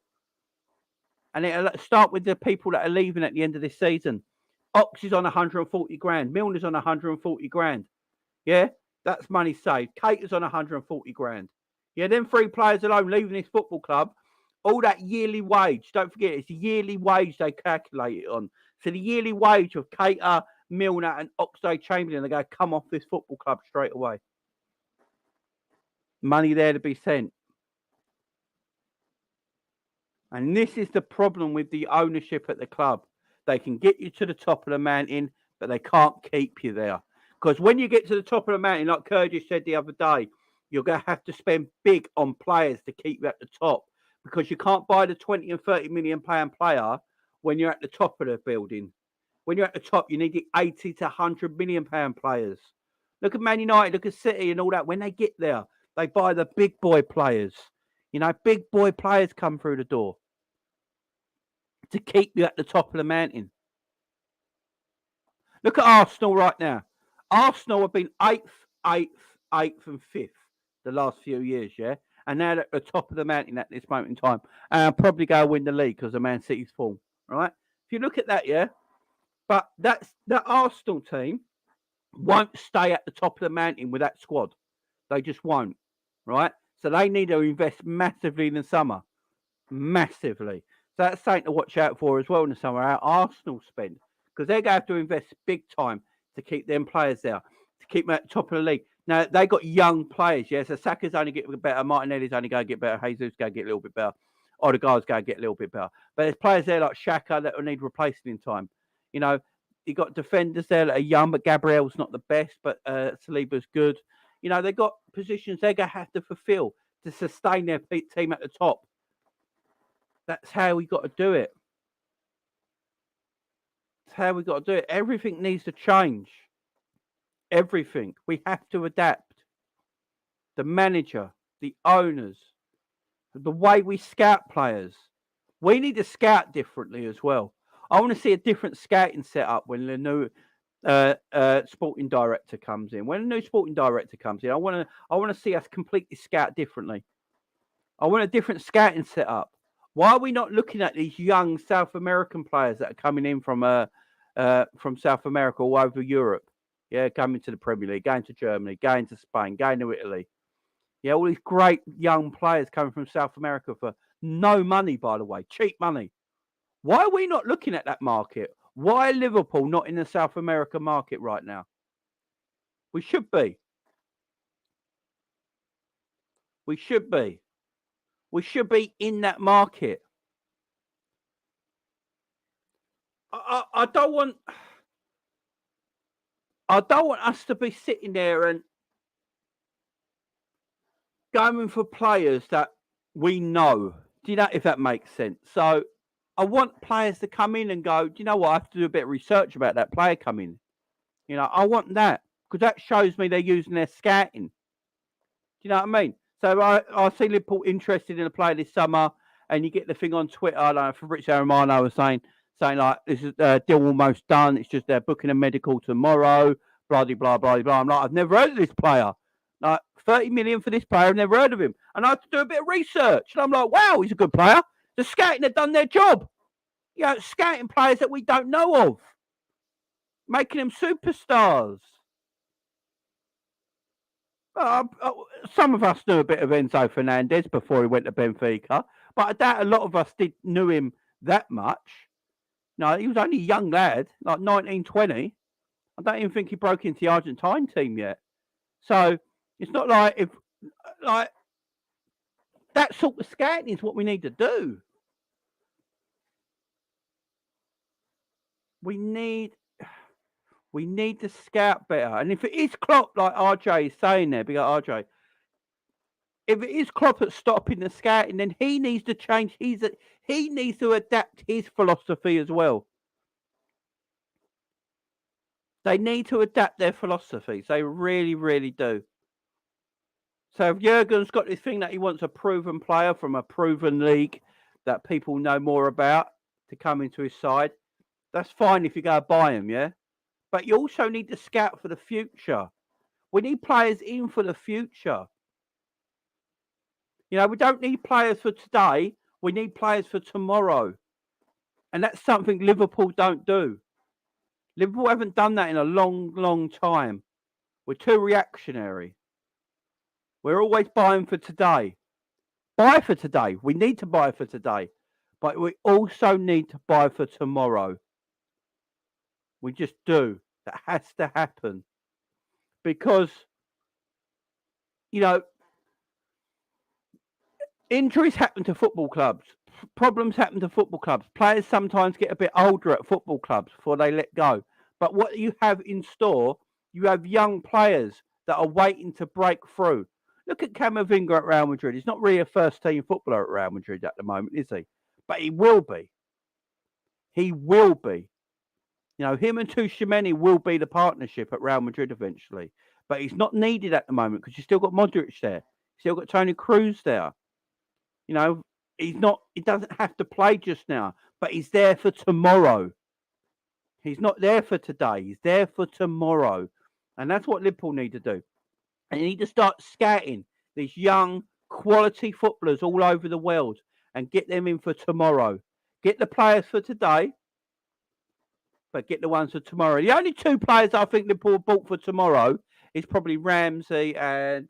And it'll start with the people that are leaving at the end of this season. Ox is on 140 grand. Milner's on 140 grand. Yeah, that's money saved. Cater's on 140 grand. Yeah, them 3 players alone leaving this football club, all that yearly wage, don't forget, it's the yearly wage they calculate it on. So the yearly wage of Cater, Milner and Oxlade-Chamberlain are going to come off this football club straight away. Money there to be sent. And this is the problem with the ownership at the club. They can get you to the top of the mountain, but they can't keep you there. Because when you get to the top of the mountain, like Kurdish said the other day, you're going to have to spend big on players to keep you at the top. Because you can't buy the 20 and 30 million pound player when you're at the top of the building. When you're at the top, you need the 80 to 100 million pound players. Look at Man United, look at City and all that. When they get there, they buy the big boy players. You know, big boy players come through the door to keep you at the top of the mountain. Look at Arsenal right now. Arsenal have been 8th and 5th the last few years, yeah? And now they're at the top of the mountain at this moment in time. And I'll probably go win the league because of Man City's form, right? If you look at that, yeah? But that Arsenal team won't stay at the top of the mountain with that squad. They just won't, right? So they need to invest massively in the summer. Massively. So that's something to watch out for as well in the summer, how Arsenal spend. Because they're going to have to invest big time to keep them players there, to keep them at the top of the league. Now, they got young players, yeah? So Saka's only getting better. Martinelli's only going to get better. Jesus going to get a little bit better. Odegaard's going to get a little bit better. But there's players there like Xhaka that will need replacing in time. You know, you got defenders there that are young, but Gabriel's not the best, but Saliba's good. You know, they've got positions they're going to have to fulfill to sustain their team at the top. That's how we got to do it. That's how we got to do it. Everything needs to change. Everything. We have to adapt. The manager, the owners, the way we scout players. We need to scout differently as well. I want to see a different scouting setup when the new sporting director comes in. When a new sporting director comes in, I want to see us completely scout differently. I want a different scouting setup. Why are we not looking at these young South American players that are coming in from South America all over Europe? Yeah, coming to the Premier League, going to Germany, going to Spain, going to Italy. Yeah, all these great young players coming from South America for no money, by the way, cheap money. Why are we not looking at that market? Why are Liverpool not in the South America market right now? We should be. We should be. We should be in that market. I don't want us to be sitting there and going for players that we know. Do you know if that makes sense? So I want players to come in and go, do you know what? I have to do a bit of research about that player coming. You know, I want that because that shows me they're using their scouting. Do you know what I mean? So I see Liverpool interested in a player this summer, and you get the thing on Twitter. I don't know, Fabrizio Romano was saying like, this is deal almost done. It's just they're booking a medical tomorrow. Blah blah blah blah. I'm like, I've never heard of this player. Like 30 million for this player. I've never heard of him, and I had to do a bit of research. And I'm like, wow, he's a good player. The scouting have done their job. You know, scouting players that we don't know of, making them superstars. Some of us knew a bit of Enzo Fernandez before he went to Benfica, but I doubt a lot of us knew him that much. No, he was only a young lad, like 19, 20. I don't even think he broke into the Argentine team yet. So it's not like that sort of scouting is what we need to do. We need to scout better. And if it is Klopp, like RJ is saying there, big RJ, if it is Klopp that's stopping the scouting, then he needs to change. He needs to adapt his philosophy as well. They need to adapt their philosophies. They really, really do. So if Jurgen's got this thing that he wants a proven player from a proven league that people know more about to come into his side, that's fine if you go buy him, yeah? But you also need to scout for the future. We need players in for the future. You know, we don't need players for today. We need players for tomorrow. And that's something Liverpool don't do. Liverpool haven't done that in a long, long time. We're too reactionary. We're always buying for today. Buy for today. We need to buy for today. But we also need to buy for tomorrow. We just do. That has to happen. Because, you know, injuries happen to football clubs. Problems happen to football clubs. Players sometimes get a bit older at football clubs before they let go. But what you have in store, you have young players that are waiting to break through. Look at Camavinga at Real Madrid. He's not really a first-team footballer at Real Madrid at the moment, is he? But he will be. He will be. You know, him and Tchouaméni will be the partnership at Real Madrid eventually. But he's not needed at the moment because you've still got Modric there. You've still got Toni Kroos there. You know, he doesn't have to play just now, but he's there for tomorrow. He's not there for today. He's there for tomorrow. And that's what Liverpool need to do. And you need to start scouting these young, quality footballers all over the world and get them in for tomorrow. Get the players for today, but get the ones for tomorrow. The only two players I think Liverpool bought for tomorrow is probably Ramsey and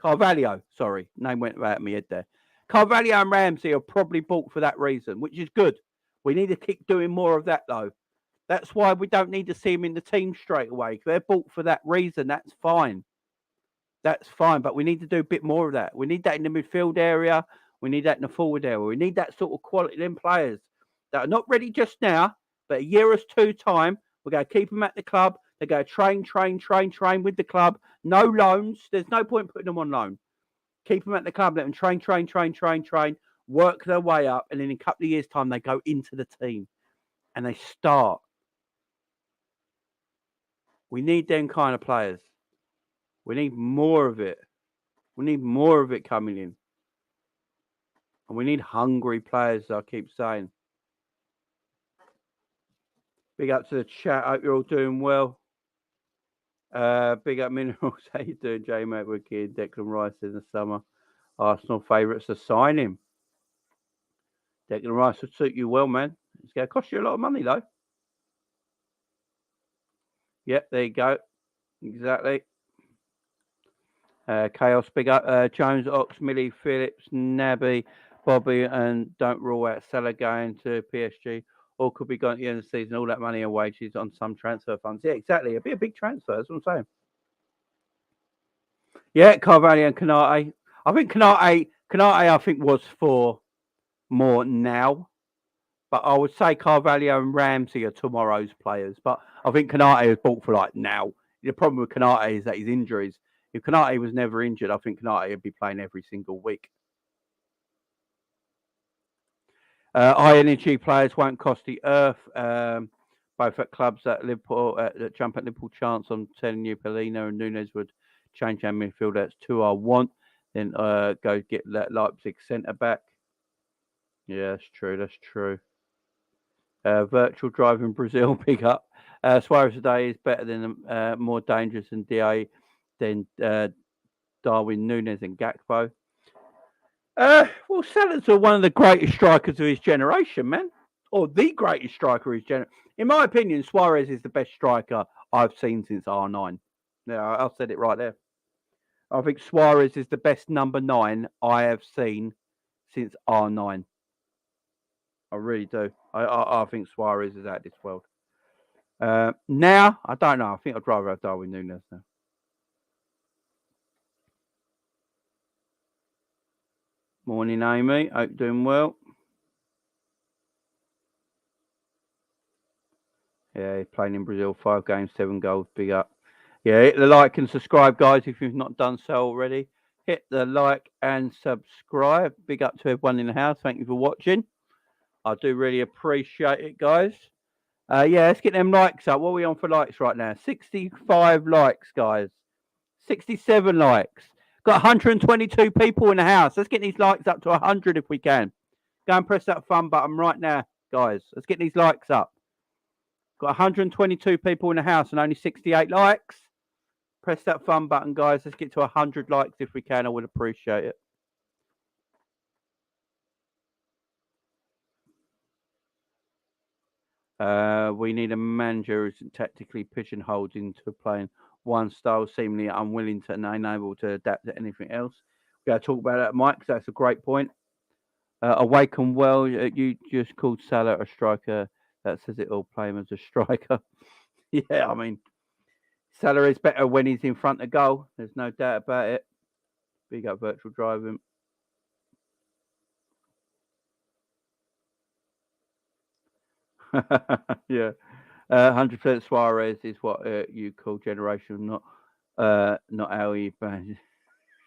Carvalho. Sorry, name went out of my head there. Carvalho and Ramsey are probably bought for that reason, which is good. We need to keep doing more of that, though. That's why we don't need to see him in the team straight away. They're bought for that reason. That's fine. That's fine. But we need to do a bit more of that. We need that in the midfield area. We need that in the forward area. We need that sort of quality in players that are not ready just now, but a year or two time, we're going to keep them at the club. They're going to train with the club. No loans. There's no point putting them on loan. Keep them at the club. Let them train, work their way up. And then in a couple of years' time, they go into the team and they start. We need them kind of players. We need more of it. We need more of it coming in. And we need hungry players, I keep saying. Big up to the chat. Hope you're all doing well. Big up Minerals. How you doing, J Mate? Wicked. Declan Rice in the summer. Arsenal favourites to sign him. Declan Rice would suit you well, man. It's going to cost you a lot of money, though. Yep, there you go. Exactly. Chaos, big up. Jones, Ox, Millie, Phillips, Nabby, Bobby, and don't rule out Salah going to PSG. Or could be going at the end of the season, all that money and wages on some transfer funds. Yeah, exactly. It'd be a big transfer. That's what I'm saying. Yeah, Carvalho and Canate. I think Canate, I think, was for more now. But I would say Carvalho and Ramsey are tomorrow's players. But I think Canate was bought for like now. The problem with Canate is that his injuries. If Canate was never injured, I think Canate would be playing every single week. High energy players won't cost the earth. Both at clubs at Liverpool, that jump at Liverpool chance. I'm telling you, Polina and Nunes would change our midfield. That's two I want. Then go get that Leipzig centre back. Yeah, that's true. That's true. Virtual drive in Brazil, big up. Suarez today is better than more dangerous than DA than Darwin Nunes and Gakpo. Well, Salah's one of the greatest strikers of his generation, man. Or the greatest striker of his generation. In my opinion, Suarez is the best striker I've seen since R9. Yeah, I've said it right there. I think Suarez is the best number 9 I have seen since R9. I really do. I think Suarez is out of this world. Now, I don't know. I think I'd rather have Darwin Nunes now. Morning, Amy. Hope you're doing well. Yeah, he's playing in Brazil. 5 games, 7 goals. Big up. Yeah, hit the like and subscribe, guys, if you've not done so already. Hit the like and subscribe. Big up to everyone in the house. Thank you for watching. I do really appreciate it, guys. Yeah, let's get them likes up. What are we on for likes right now? 65 likes, guys. 67 likes. Got 122 people in the house. Let's get these likes up to 100 if we can. Go and press that fun button right now, guys. Let's get these likes up. Got 122 people in the house and only 68 likes. Press that fun button, guys. Let's get to 100 likes if we can. I would appreciate it. We need a manager who's tactically pigeonholed into playing one style, seemingly unwilling to and unable to adapt to anything else. We're going to talk about that, Mike, because that's a great point. Awake and well, you just called Salah a striker. That says it all. Play him as a striker. Yeah, I mean, Salah is better when he's in front of goal. There's no doubt about it. Big up virtual driving. Yeah. 100% Suarez is what you call generation, not how he plays.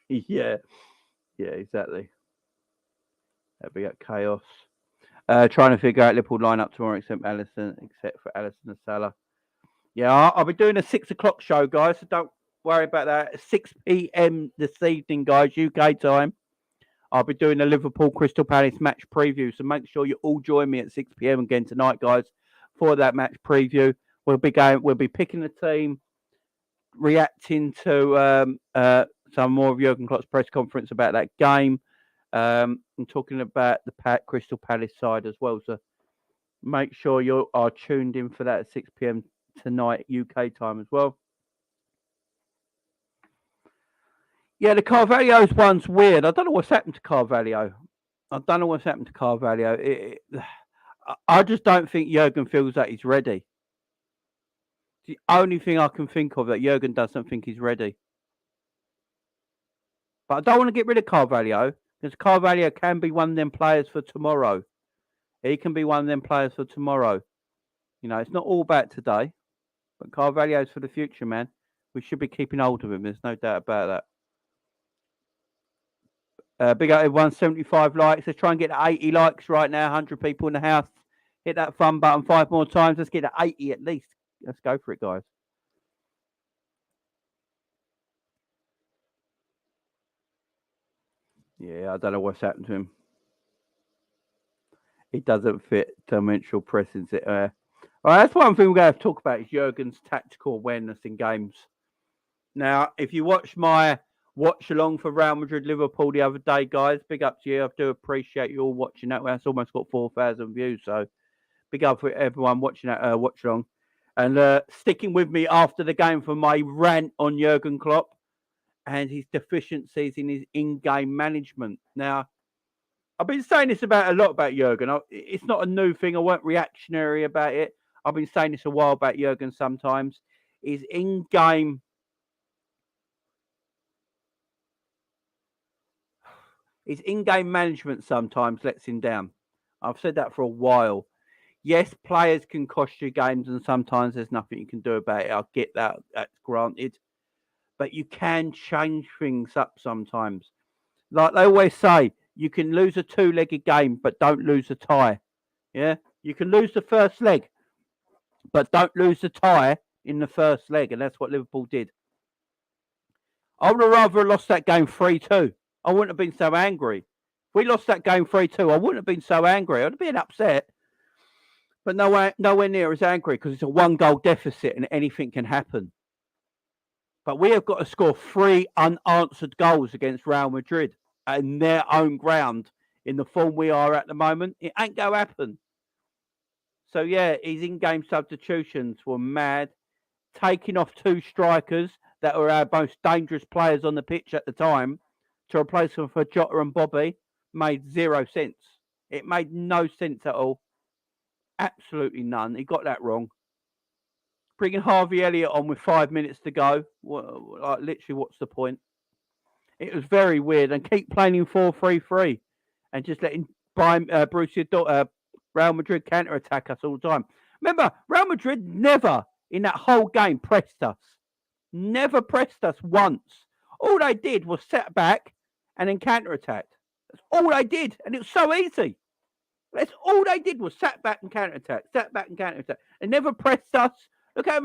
Yeah, exactly. That'd be chaos. Trying to figure out Liverpool lineup tomorrow, except for Alisson and Salah. Yeah, I'll be doing a 6 o'clock show, guys. So don't worry about that. 6 p.m. this evening, guys, UK time. I'll be doing a Liverpool Crystal Palace match preview. So make sure you all join me at 6 p.m. again tonight, guys, for that match preview. We'll be picking the team, reacting to some more of Jurgen Klopp's press conference about that game, and talking about the Crystal Palace side as well. So make sure you are tuned in for that at 6 p.m. tonight, UK time as well. Yeah, the Carvalho's one's weird. I don't know what's happened to Carvalho. I just don't think Jurgen feels that he's ready. The only thing I can think of that Jurgen doesn't think he's ready. But I don't want to get rid of Carvalho, because Carvalho can be one of them players for tomorrow. He can be one of them players for tomorrow. You know, it's not all about today, but Carvalho's for the future, man. We should be keeping hold of him. There's no doubt about that. Big up everyone, 75 likes. Let's try and get to 80 likes right now. 100 people in the house. Hit that fun button 5 more times. Let's get to 80 at least. Let's go for it, guys. Yeah, I don't know what's happened to him. He doesn't fit dimensional pressing. All right, that's one thing we're going to have to talk about is Jurgen's tactical awareness in games. Now, if you watch my watch along for Real Madrid Liverpool the other day, guys, big up to you. I do appreciate you all watching that. That's almost got 4,000 views, so big up for everyone watching that watch along and sticking with me after the game for my rant on Jurgen Klopp and his deficiencies in his in-game management. Now, I've been saying this about a lot about Jurgen. It's not a new thing. I weren't reactionary about it. I've been saying this a while about Jurgen sometimes. His in-game management sometimes lets him down. I've said that for a while. Yes, players can cost you games and sometimes there's nothing you can do about it. I get that. That's granted. But you can change things up sometimes. Like they always say, you can lose a two-legged game, but don't lose a tie. Yeah? You can lose the first leg, but don't lose the tie in the first leg. And that's what Liverpool did. I would have rather lost that game 3-2. I wouldn't have been so angry. If we lost that game 3-2, I wouldn't have been so angry. I'd have been upset. But nowhere near as angry because it's a 1-goal deficit and anything can happen. But we have got to score 3 unanswered goals against Real Madrid in their own ground in the form we are at the moment. It ain't going to happen. So, yeah, his in-game substitutions were mad. Taking off 2 strikers that were our most dangerous players on the pitch at the time to replace them for Jota and Bobby made 0 sense. It made no sense at all. Absolutely none. He got that wrong. Bringing Harvey Elliott on with 5 minutes to go. Like, literally, what's the point? It was very weird. And keep playing in 4-3-3 and just letting Real Madrid counter-attack us all the time. Remember, Real Madrid never in that whole game pressed us. Never pressed us once. All they did was set back and then counter-attacked. That's all they did. And it was so easy. That's all they did was sat back and counter-attack. Sat back and counter-attack. They never pressed us. Look how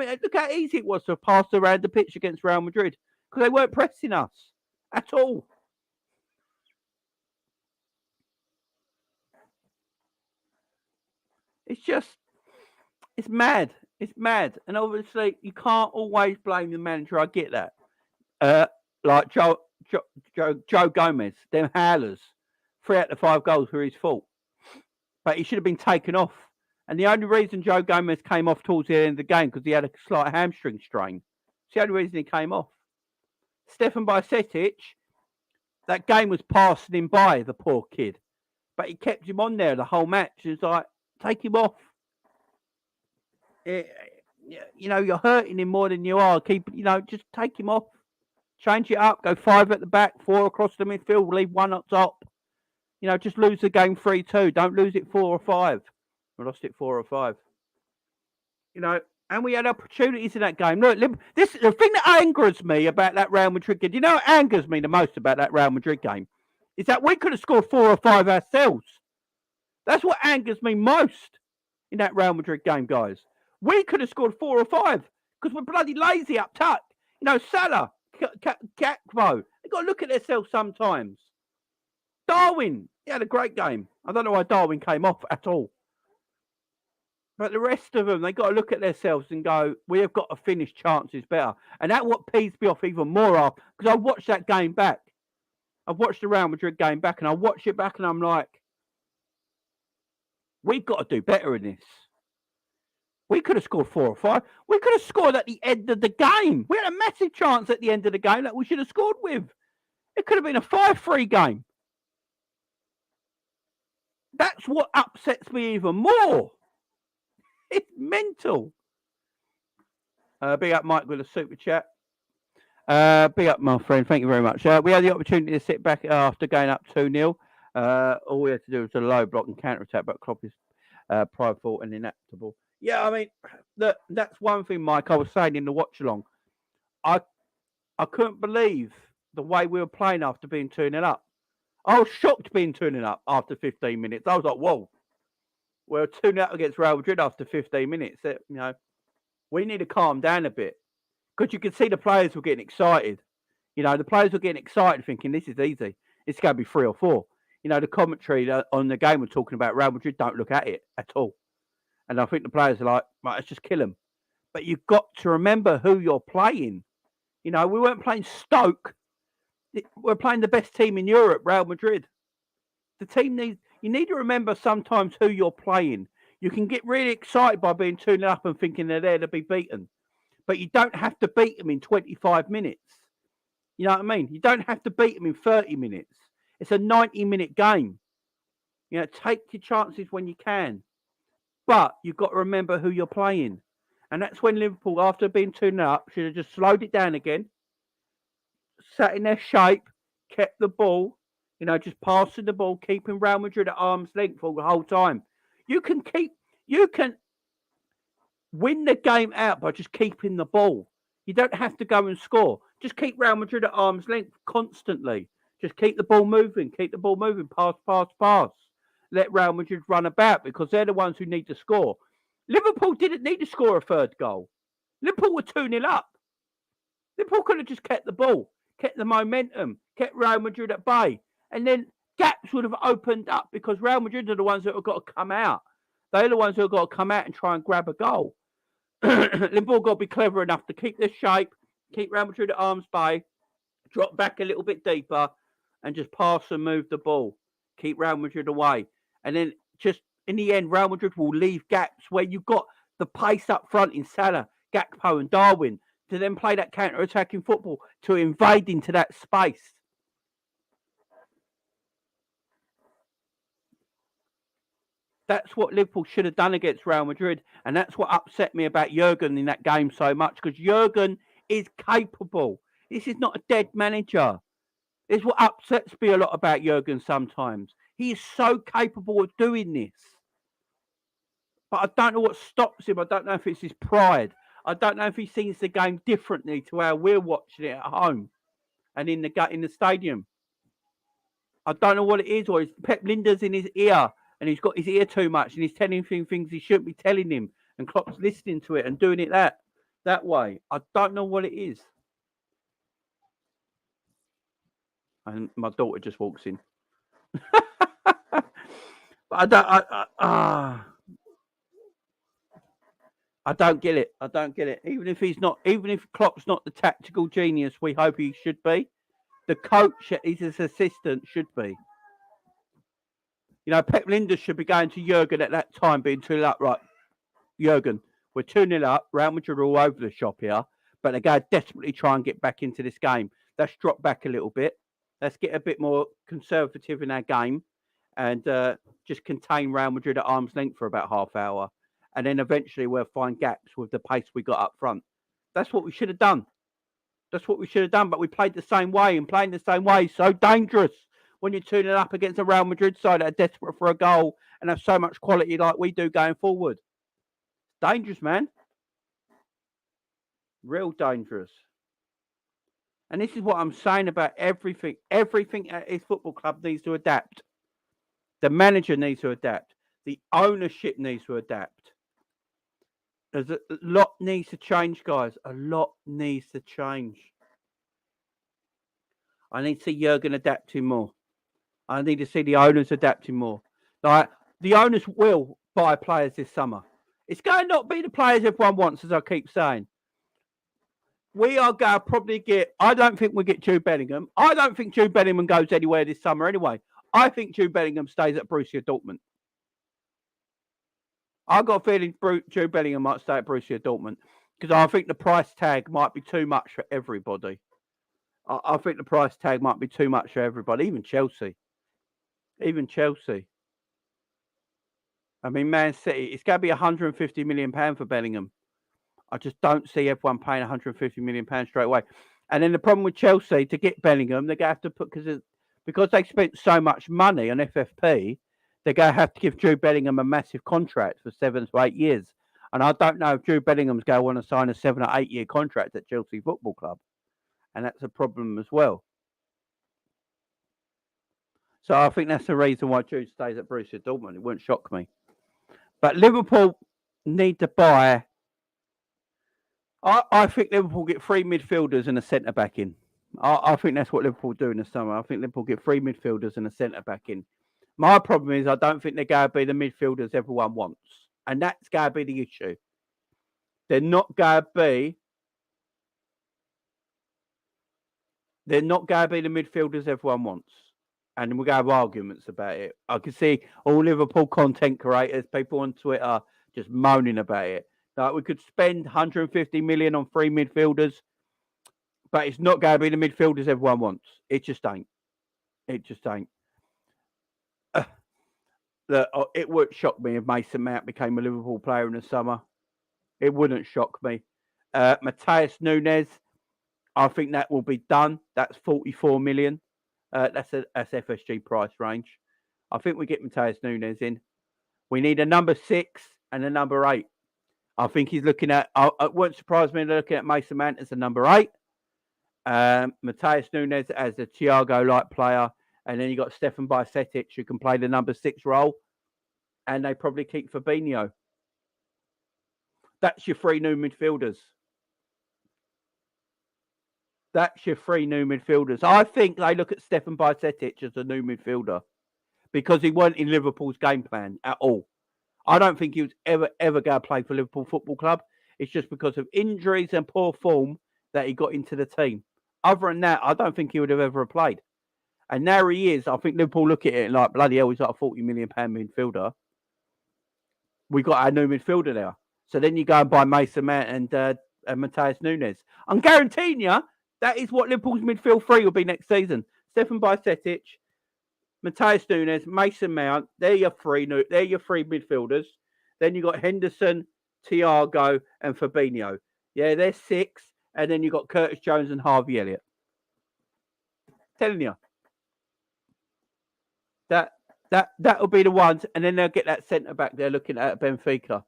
easy it was to pass around the pitch against Real Madrid because they weren't pressing us at all. It's mad. It's mad. And obviously, you can't always blame the manager. I get that. Like Joe Gomez, them howlers, 3 out of 5 goals were his fault. But he should have been taken off. And the only reason Joe Gomez came off towards the end of the game because he had a slight hamstring strain. It's the only reason he came off. Stefan Bajcetic, that game was passing him by, the poor kid. But he kept him on there the whole match. It's like, take him off. You're hurting him more than you are. Just take him off. Change it up. Go 5 at the back, 4 across the midfield. Leave 1 up top. Just lose the game 3-2. Don't lose it 4 or 5. We lost it 4 or 5. And we had opportunities in that game. Look, the thing that angers me about that Real Madrid game, what angers me the most about that Real Madrid game? Is that we could have scored 4 or 5 ourselves. That's what angers me most in that Real Madrid game, guys. We could have scored 4 or 5 because we're bloody lazy up top. Salah, Gakpo, they've got to look at themselves sometimes. Darwin, he had a great game. I don't know why Darwin came off at all. But the rest of them, they got to look at themselves and go, we have got to finish chances better. And that's what pees me off even more because I watched that game back. I've watched the Real Madrid game back and I watch it back and I'm like, we've got to do better in this. We could have scored 4 or 5. We could have scored at the end of the game. We had a massive chance at the end of the game that we should have scored with. It could have been a 5-3 game. That's what upsets me even more. It's mental. Big up Mike with a super chat. Big up my friend. Thank you very much. We had the opportunity to sit back after going up 2-0. All we had to do was a low block and counter attack, but Klopp is prideful and inevitable. Yeah, I mean, look, that's one thing, Mike. I was saying in the watch along. I couldn't believe the way we were playing after being 2-0 up. I was shocked being 2-0 up after 15 minutes. I was like, whoa. We're 2-0 up against Real Madrid after 15 minutes. You know, we need to calm down a bit. Because you could see the players were getting excited. You know, the players were getting excited thinking, this is easy. It's going to be 3 or 4. You know, the commentary on the game were talking about Real Madrid don't look at it at all. And I think the players are like, right, let's just kill them. But you've got to remember who you're playing. You know, we weren't playing Stoke. We're playing the best team in Europe, Real Madrid. The team you need to remember sometimes who you're playing. You can get really excited by being 2-0 up and thinking they're there to be beaten. But you don't have to beat them in 25 minutes. You know what I mean? You don't have to beat them in 30 minutes. It's a 90-minute game. You know, take your chances when you can. But you've got to remember who you're playing. And that's when Liverpool, after being 2-0 up, should have just slowed it down again, sat in their shape, kept the ball, you know, just passing the ball, keeping Real Madrid at arm's length all the whole time. You can win the game out by just keeping the ball. You don't have to go and score. Just keep Real Madrid at arm's length constantly. Just keep the ball moving. Keep the ball moving. Pass, pass, pass. Let Real Madrid run about because they're the ones who need to score. Liverpool didn't need to score a third goal. Liverpool were 2-0 up. Liverpool could have just kept the ball, kept the momentum, kept Real Madrid at bay. And then gaps would have opened up because Real Madrid are the ones that have got to come out. They're the ones who have got to come out and try and grab a goal. Liverpool got to be clever enough to keep their shape, keep Real Madrid at arm's bay, drop back a little bit deeper, and just pass and move the ball. Keep Real Madrid away. And then just in the end, Real Madrid will leave gaps where you've got the pace up front in Salah, Gakpo and Darwin to then play that counter-attacking football to invade into that space. That's what Liverpool should have done against Real Madrid. And that's what upset me about Jurgen in that game so much because Jurgen is capable. This is not a dead manager. It's what upsets me a lot about Jurgen sometimes. He is so capable of doing this. But I don't know what stops him. I don't know if it's his pride. I don't know if he sees the game differently to how we're watching it at home and in the stadium. I don't know what it is, or Pep Linda's in his ear and he's got his ear too much and he's telling him things he shouldn't be telling him and Klopp's listening to it and doing it that way. I don't know what it is. And my daughter just walks in. But I don't get it. I don't get it. Even if Klopp's not the tactical genius we hope he should be, the coach, his assistant should be. You know, Pep Linda should be going to Jurgen at that time, being 2-0 up. Right, Jurgen, we're 2-0 up. Real Madrid are all over the shop here, but they're going to desperately try and get back into this game. Let's drop back a little bit. Let's get a bit more conservative in our game and just contain Real Madrid at arm's length for about half hour. And then eventually we'll find gaps with the pace we got up front. That's what we should have done. That's what we should have done. But we played the same way, and playing the same way is so dangerous when you're tuning up against a Real Madrid side that are desperate for a goal and have so much quality like we do going forward. Dangerous, man. Real dangerous. And this is what I'm saying about everything. Everything at his football club needs to adapt. The manager needs to adapt. The ownership needs to adapt. There's a lot needs to change, guys. A lot needs to change. I need to see Jurgen adapting more. I need to see the owners adapting more. Like, the owners will buy players this summer. It's going to not be the players everyone wants, as I keep saying. We are going to probably get... I don't think we'll get Jude Bellingham. I don't think Jude Bellingham goes anywhere this summer anyway. I think Jude Bellingham stays at Borussia Dortmund. I've got a feeling Jude Bellingham might stay at Borussia Dortmund because I think the price tag might be too much for everybody. I think the price tag might be too much for everybody, even Chelsea. Even Chelsea. I mean, Man City, it's going to be £150 million for Bellingham. I just don't see everyone paying £150 million straight away. And then the problem with Chelsea, to get Bellingham, they're going to have to put, because they spent so much money on FFP, they're going to have to give Jude Bellingham a massive contract for 7 to 8 years. And I don't know if Jude Bellingham's going to want to sign a 7 or 8 year contract at Chelsea Football Club. And that's a problem as well. So I think that's the reason why Jude stays at Borussia Dortmund. It wouldn't shock me. But Liverpool need to buy. I think Liverpool get 3 midfielders and a centre back in. I think that's what Liverpool do in the summer. I think Liverpool get 3 midfielders and a centre back in. My problem is I don't think they're going to be the midfielders everyone wants. And that's going to be the issue. They're not going to be the midfielders everyone wants. And we're going to have arguments about it. I can see all Liverpool content creators, people on Twitter, just moaning about it. Like, we could spend 150 million on 3 midfielders, but it's not going to be the midfielders everyone wants. It just ain't. It just ain't. It would shock me if Mason Mount became a Liverpool player in the summer. It wouldn't shock me. Matheus Nunes, I think that will be done. That's 44 million. That's FSG price range. I think we get Matheus Nunes in. We need a number 6 and a number 8. I think he's looking at. It won't surprise me looking at Mason Mount as a number 8. Matheus Nunes as a Thiago-like player, and then you got Stefan Bajcetic who can play the number 6 role, and they probably keep Fabinho. That's your 3 new midfielders. That's your 3 new midfielders. I think they look at Stefan Bajcetic as a new midfielder because he wasn't in Liverpool's game plan at all. I don't think he was ever going to play for Liverpool Football Club. It's just because of injuries and poor form that he got into the team. Other than that, I don't think he would have ever played. And now he is. I think Liverpool look at it like, bloody hell, he's like a £40 million midfielder. We got our new midfielder there. So then you go and buy Mason Mount and Matheus Nunes. I'm guaranteeing you that is what Liverpool's midfield 3 will be next season. Stefan Bajcetic, Matheus Nunes, Mason Mount. They're your 3 midfielders. Then you got Henderson, Thiago, and Fabinho. Yeah, they're 6. And then you got Curtis Jones and Harvey Elliott. Telling you. That'll be the ones. And then they'll get that centre back they're looking at Benfica.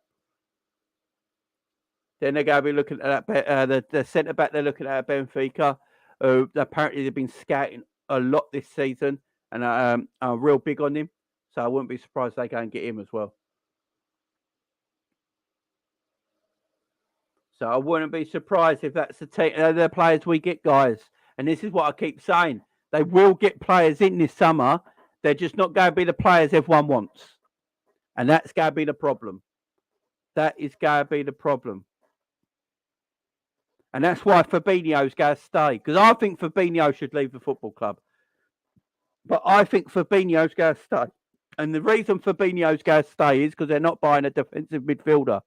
Then they're going to be looking at that the centre back they're looking at Benfica. Apparently they've been scouting a lot this season and are real big on him. So I wouldn't be surprised they go and get him as well. So I wouldn't be surprised if that's the players we get, guys. And this is what I keep saying. They will get players in this summer. They're just not going to be the players everyone wants. And that's going to be the problem. That is going to be the problem. And that's why Fabinho's going to stay. Because I think Fabinho should leave the football club. But I think Fabinho's going to stay. And the reason Fabinho's going to stay is because they're not buying a defensive midfielder.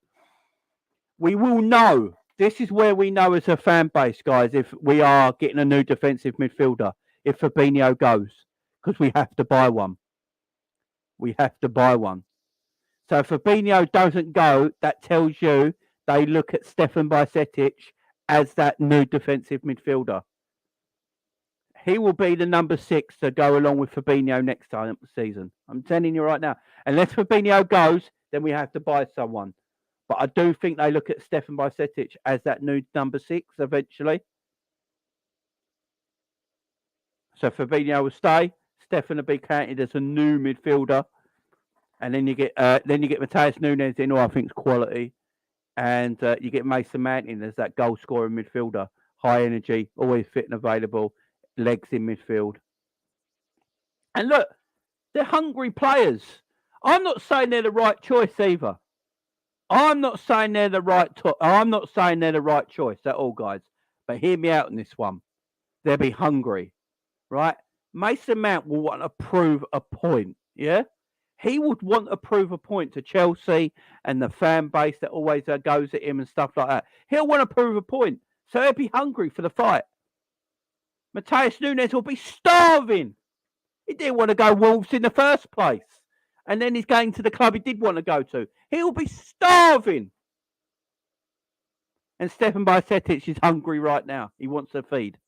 We will know. This is where we know as a fan base, guys, if we are getting a new defensive midfielder, if Fabinho goes. Because we have to buy one. We have to buy one. So if Fabinho doesn't go, that tells you they look at Stefan Bajcetic as that new defensive midfielder. He will be the number 6 to go along with Fabinho next time season. I'm telling you right now. Unless Fabinho goes, then we have to buy someone. But I do think they look at Stefan Bajcetic as that new number 6 eventually. So Fabinho will stay. Stefan will be counted as a new midfielder. And then you get Matheus Nunes in, who I think is quality. And you get Mason Mount in as that goal scoring midfielder. High energy, always fit and available. Legs in midfield. And look, they're hungry players. I'm not saying they're the right choice either. I'm not saying they're the right choice at all, guys. But hear me out on this one. They'll be hungry, right? Mason Mount will want to prove a point, yeah? He would want to prove a point to Chelsea and the fan base that always goes at him and stuff like that. He'll want to prove a point. So he'll be hungry for the fight. Matheus Nunes will be starving. He didn't want to go Wolves in the first place. And then he's going to the club he did want to go to. He'll be starving. And Stefan Bajcetic is hungry right now. He wants to feed.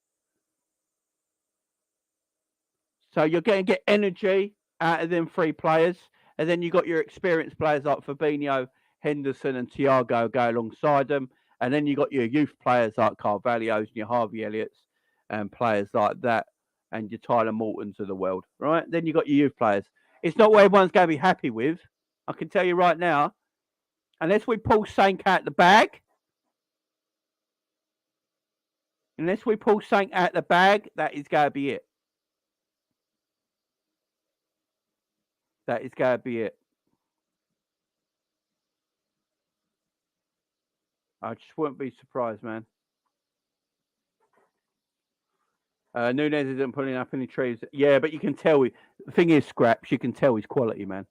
So you're going to get energy out of them 3 players. And then you got your experienced players like Fabinho, Henderson and Thiago go alongside them. And then you got your youth players like Carvalho's and your Harvey Elliott's and players like that. And your Tyler Mortons of the world, right? Then you got your youth players. It's not what everyone's going to be happy with. I can tell you right now. Unless we pull Saint out the bag. Unless we pull Saint out the bag, that is going to be it. That is going to be it. I just wouldn't be surprised, man. Nunez isn't pulling up any trees. Yeah, but you can tell. The thing is, Scraps, you can tell his quality, man.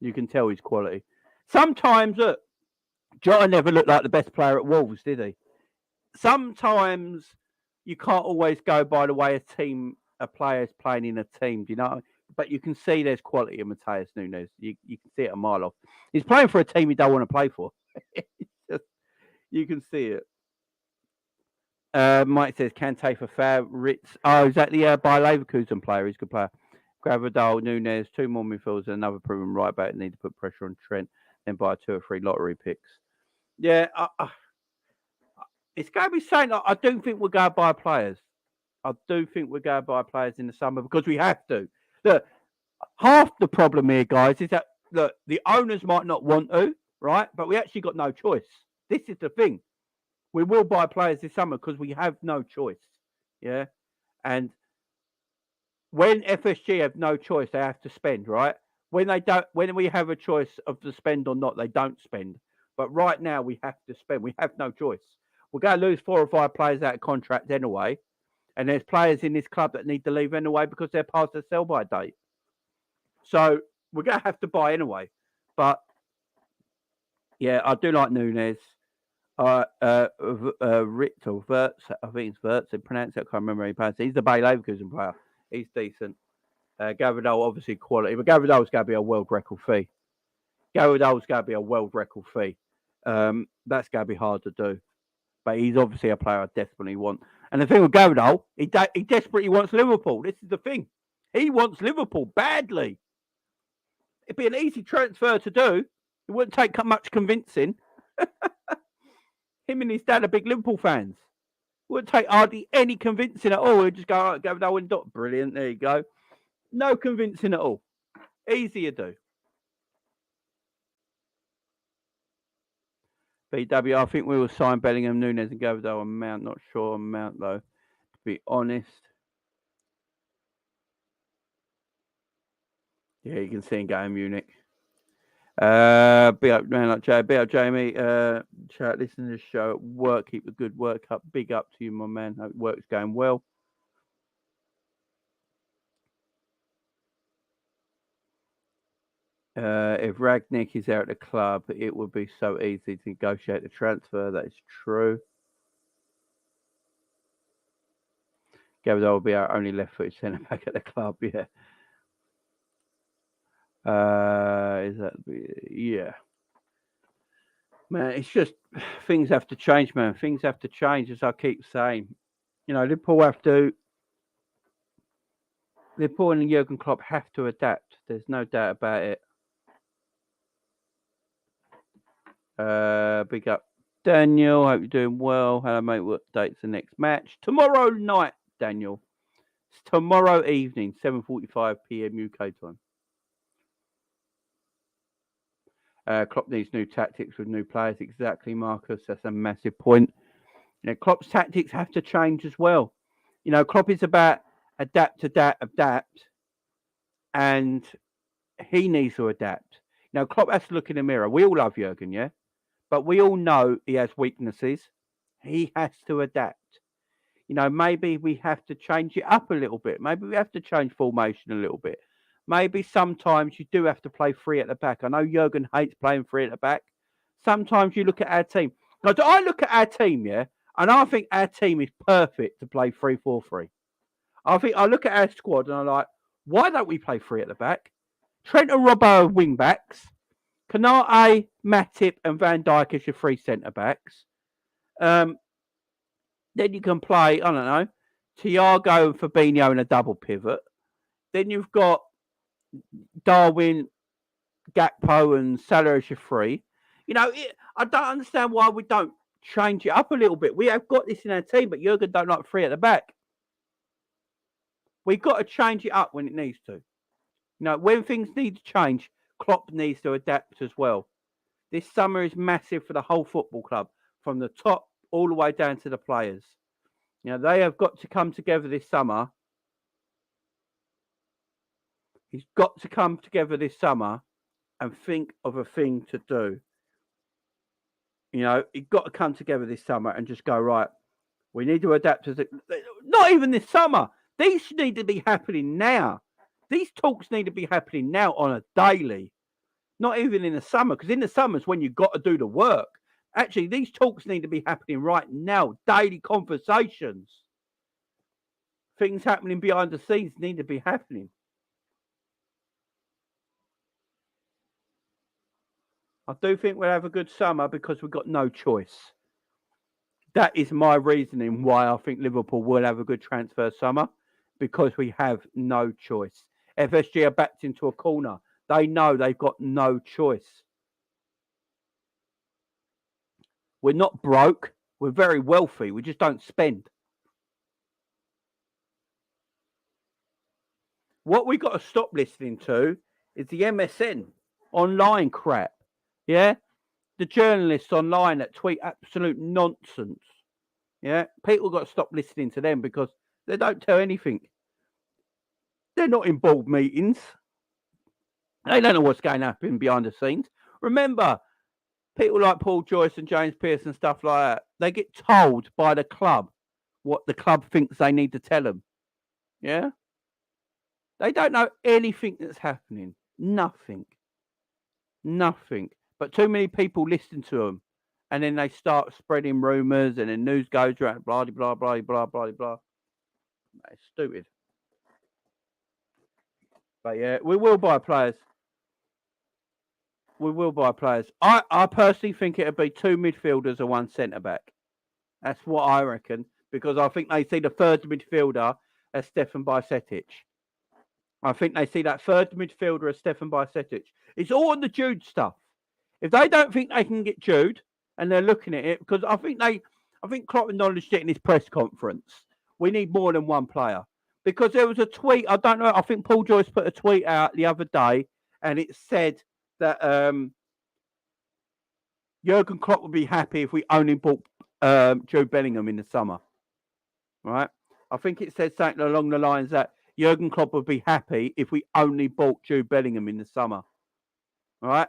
You can tell his quality. Sometimes, look, Jota never looked like the best player at Wolves, did he? Sometimes you can't always go by the way a player's playing in a team, do you know? But you can see there's quality in Matheus Nunes. You can see it a mile off. He's playing for a team he don't want to play for. You can see it. Mike says, Kante for Fab, Ritz. Oh, is that the Bayer Leverkusen player? He's a good player. Gravadal, Nunes, 2 more midfielders and another proven right back. Need to put pressure on Trent, then buy 2 or 3 lottery picks. Yeah, it's going to be saying, I do think we're going to buy players. I do think we're going to buy players in the summer because we have to. Look, half the problem here, guys, is that look, the owners might not want to, right? But we actually got no choice. This is the thing. We will buy players this summer because we have no choice. Yeah. And when FSG have no choice, they have to spend, right? When we have a choice of to spend or not, they don't spend. But right now we have to spend. We have no choice. We're going to lose 4 or 5 players out of contract anyway. And there's players in this club that need to leave anyway because they're past their sell-by date. So we're going to have to buy anyway. But yeah, I do like Nunes. Rit or Verts, I think it's Verts. They pronounce it. I can't remember how he plays. He's the Bayer Leverkusen player. He's decent. Gavardal, obviously quality, but Gavardal's going to be a world record fee. That's going to be hard to do. But he's obviously a player I desperately want. And the thing with Gavardal, he desperately wants Liverpool. This is the thing. He wants Liverpool badly. It'd be an easy transfer to do. It wouldn't take much convincing. Him and his dad are big Liverpool fans. Wouldn't take hardly any convincing at all. He'd just go, all right, Gavardal and Dot. Brilliant. There you go. No convincing at all. Easy to do. BW, I think we will sign Bellingham, Nunes and Gavardal and Mount. Not sure on Mount, though, to be honest. Yeah, you can see him going Munich. Big up, man, like Jay. Big up, Jamie. Chat, listen to the show at work. Keep the good work up. Big up to you, my man. Hope work's going well. If Ragnick is out at the club, it would be so easy to negotiate the transfer. That is true. Gavardal will be our only left-footed centre back at the club. Yeah. Yeah. Man, it's just things have to change, man. Things have to change, as I keep saying. You know, Liverpool and Jurgen Klopp have to adapt. There's no doubt about it. Big up, Daniel. Hope you're doing well. Hello, mate. What date's the next match? Tomorrow night, Daniel. It's tomorrow evening, 7:45 p.m. UK time. Klopp needs new tactics with new players. Exactly, Marcus. That's a massive point. You know, Klopp's tactics have to change as well. You know, Klopp is about adapt, and he needs to adapt. Now, Klopp has to look in the mirror. We all love Jurgen, yeah? But we all know he has weaknesses. He has to adapt. You know, maybe we have to change it up a little bit. Maybe we have to change formation a little bit. Maybe sometimes you do have to play 3 at the back. I know Jurgen hates playing 3 at the back. Sometimes you look at our team. Now, I look at our team, yeah, and I think our team is perfect to play 3-4-3. I look at our squad and I'm like, why don't we play 3 at the back? Trent and Robbo are wing backs. Kanate, Matip, and Van Dijk as your 3 centre backs. Then you can play, I don't know, Thiago and Fabinho in a double pivot. Then you've got Darwin, Gakpo and Salah as your three. You know, I don't understand why we don't change it up a little bit. We have got this in our team, but Jurgen don't like three at the back. We've got to change it up when it needs to. You know, when things need to change, Klopp needs to adapt as well. This summer is massive for the whole football club, from the top all the way down to the players. You know, they have got to come together this summer. He's got to come together this summer and think of a thing to do. You know, he's got to come together this summer and just go, right, we need to adapt to not even this summer. These need to be happening now. These talks need to be happening now on a daily, not even in the summer, because in the summer is when you've got to do the work. Actually, these talks need to be happening right now. Daily conversations. Things happening behind the scenes need to be happening. I do think we'll have a good summer because we've got no choice. That is my reasoning why I think Liverpool will have a good transfer summer, because we have no choice. FSG are backed into a corner. They know they've got no choice. We're not broke. We're very wealthy. We just don't spend. What we've got to stop listening to is the MSN online crap. Yeah? The journalists online that tweet absolute nonsense. Yeah? People got to stop listening to them because they don't tell anything. They're not in board meetings. They don't know what's going to happen behind the scenes. Remember, people like Paul Joyce and James Pearce and stuff like that, they get told by the club what the club thinks they need to tell them. Yeah? They don't know anything that's happening. Nothing. Nothing. But too many people listen to them. And then they start spreading rumours and then news goes around, blah, blah, blah, blah, blah, blah. It's stupid. But yeah, we will buy players. We will buy players. I personally think it'll be 2 midfielders and 1 centre-back. That's what I reckon. Because I think they see the third midfielder as Stefan Bajcetic. I think they see that third midfielder as Stefan Bajcetic. It's all on the Jude stuff. If they don't think they can get Jude, and they're looking at it, because I think Klopp acknowledged it in his press conference. We need more than 1 player. Because there was a tweet, I don't know, I think Paul Joyce put a tweet out the other day, and it said that Jurgen Klopp would be happy if we only bought Jude Bellingham in the summer. Right? I think it said something along the lines that Jurgen Klopp would be happy if we only bought Jude Bellingham in the summer. Right?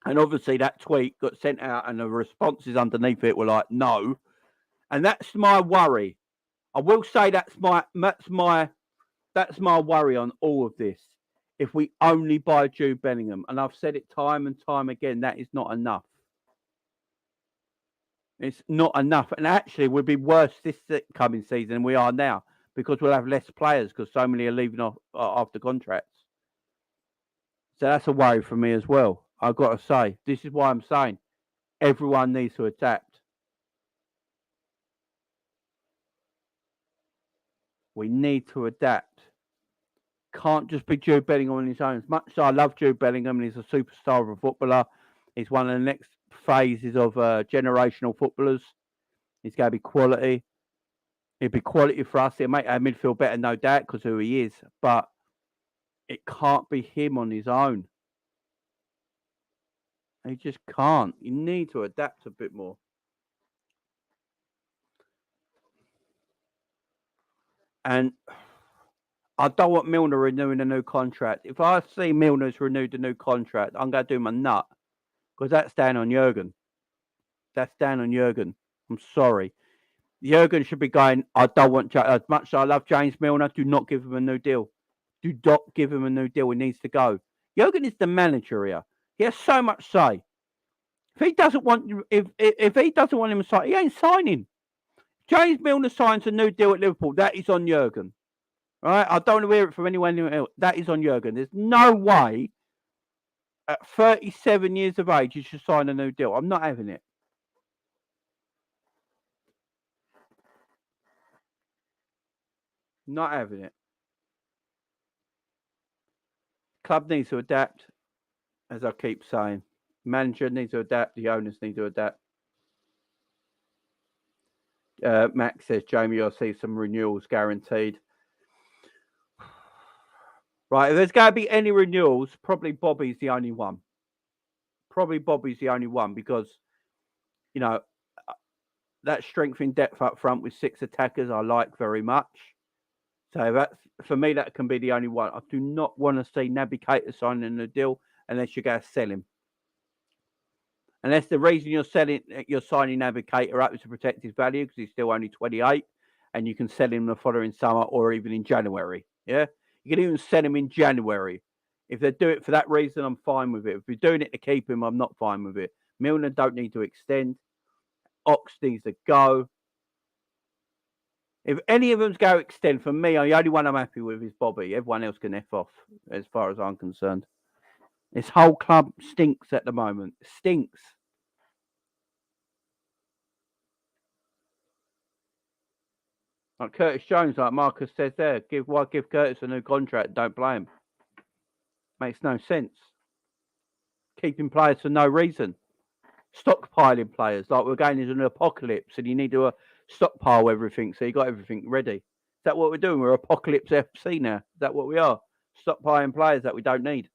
And obviously that tweet got sent out and the responses underneath it were like, no. And that's my worry. I will say that's my worry on all of this. If we only buy Jude Bellingham, and I've said it time and time again, that is not enough. It's not enough. And actually, we'll be worse this coming season than we are now because we'll have less players because so many are leaving off after contracts. So that's a worry for me as well. I've got to say, this is why I'm saying everyone needs to adapt. We need to adapt. Can't just be Jude Bellingham on his own. As much as I love Jude Bellingham and he's a superstar of a footballer, he's one of the next phases of generational footballers. He's going to be quality. He'll be quality for us. He'll make our midfield better, no doubt, because who he is. But it can't be him on his own. He just can't. You need to adapt a bit more. And I don't want Milner renewing a new contract. If I see Milner's renewed a new contract, I'm going to do my nut. Because that's down on Jurgen. That's down on Jurgen. I'm sorry. Jurgen should be going, I don't want, as much as I love James Milner, do not give him a new deal. Do not give him a new deal. He needs to go. Jurgen is the manager here. He has so much say. If he doesn't want, if he doesn't want him to sign, he ain't signing. James Milner signs a new deal at Liverpool. That is on Jurgen. Right? I don't want to hear it from anyone else. That is on Jurgen. There's no way at 37 years of age you should sign a new deal. I'm not having it. Not having it. Club needs to adapt, as I keep saying. Manager needs to adapt. The owners need to adapt. Max says, Jamie, I'll see some renewals guaranteed. Right, if there's going to be any renewals, probably Bobby's the only one. Because, you know, that strength in depth up front with 6 attackers I like very much. So that's, for me, that can be the only one. I do not want to see Navigator signing a deal unless you're going to sell him. Unless the reason you're signing Navigator up is to protect his value because he's still only 28 and you can sell him the following summer or even in January. Yeah? You can even sell him in January. If they do it for that reason, I'm fine with it. If you're doing it to keep him, I'm not fine with it. Milner don't need to extend. Ox needs to go. If any of them's go extend, for me, the only one I'm happy with is Bobby. Everyone else can F off, as far as I'm concerned. This whole club stinks at the moment. Stinks. Like Curtis Jones, like Marcus says there, give Curtis a new contract, don't play him. Makes no sense. Keeping players for no reason. Stockpiling players, like we're going into an apocalypse and you need to stockpile everything so you got everything ready. Is that what we're doing? We're Apocalypse FC now. Is that what we are? Stockpiling players that we don't need.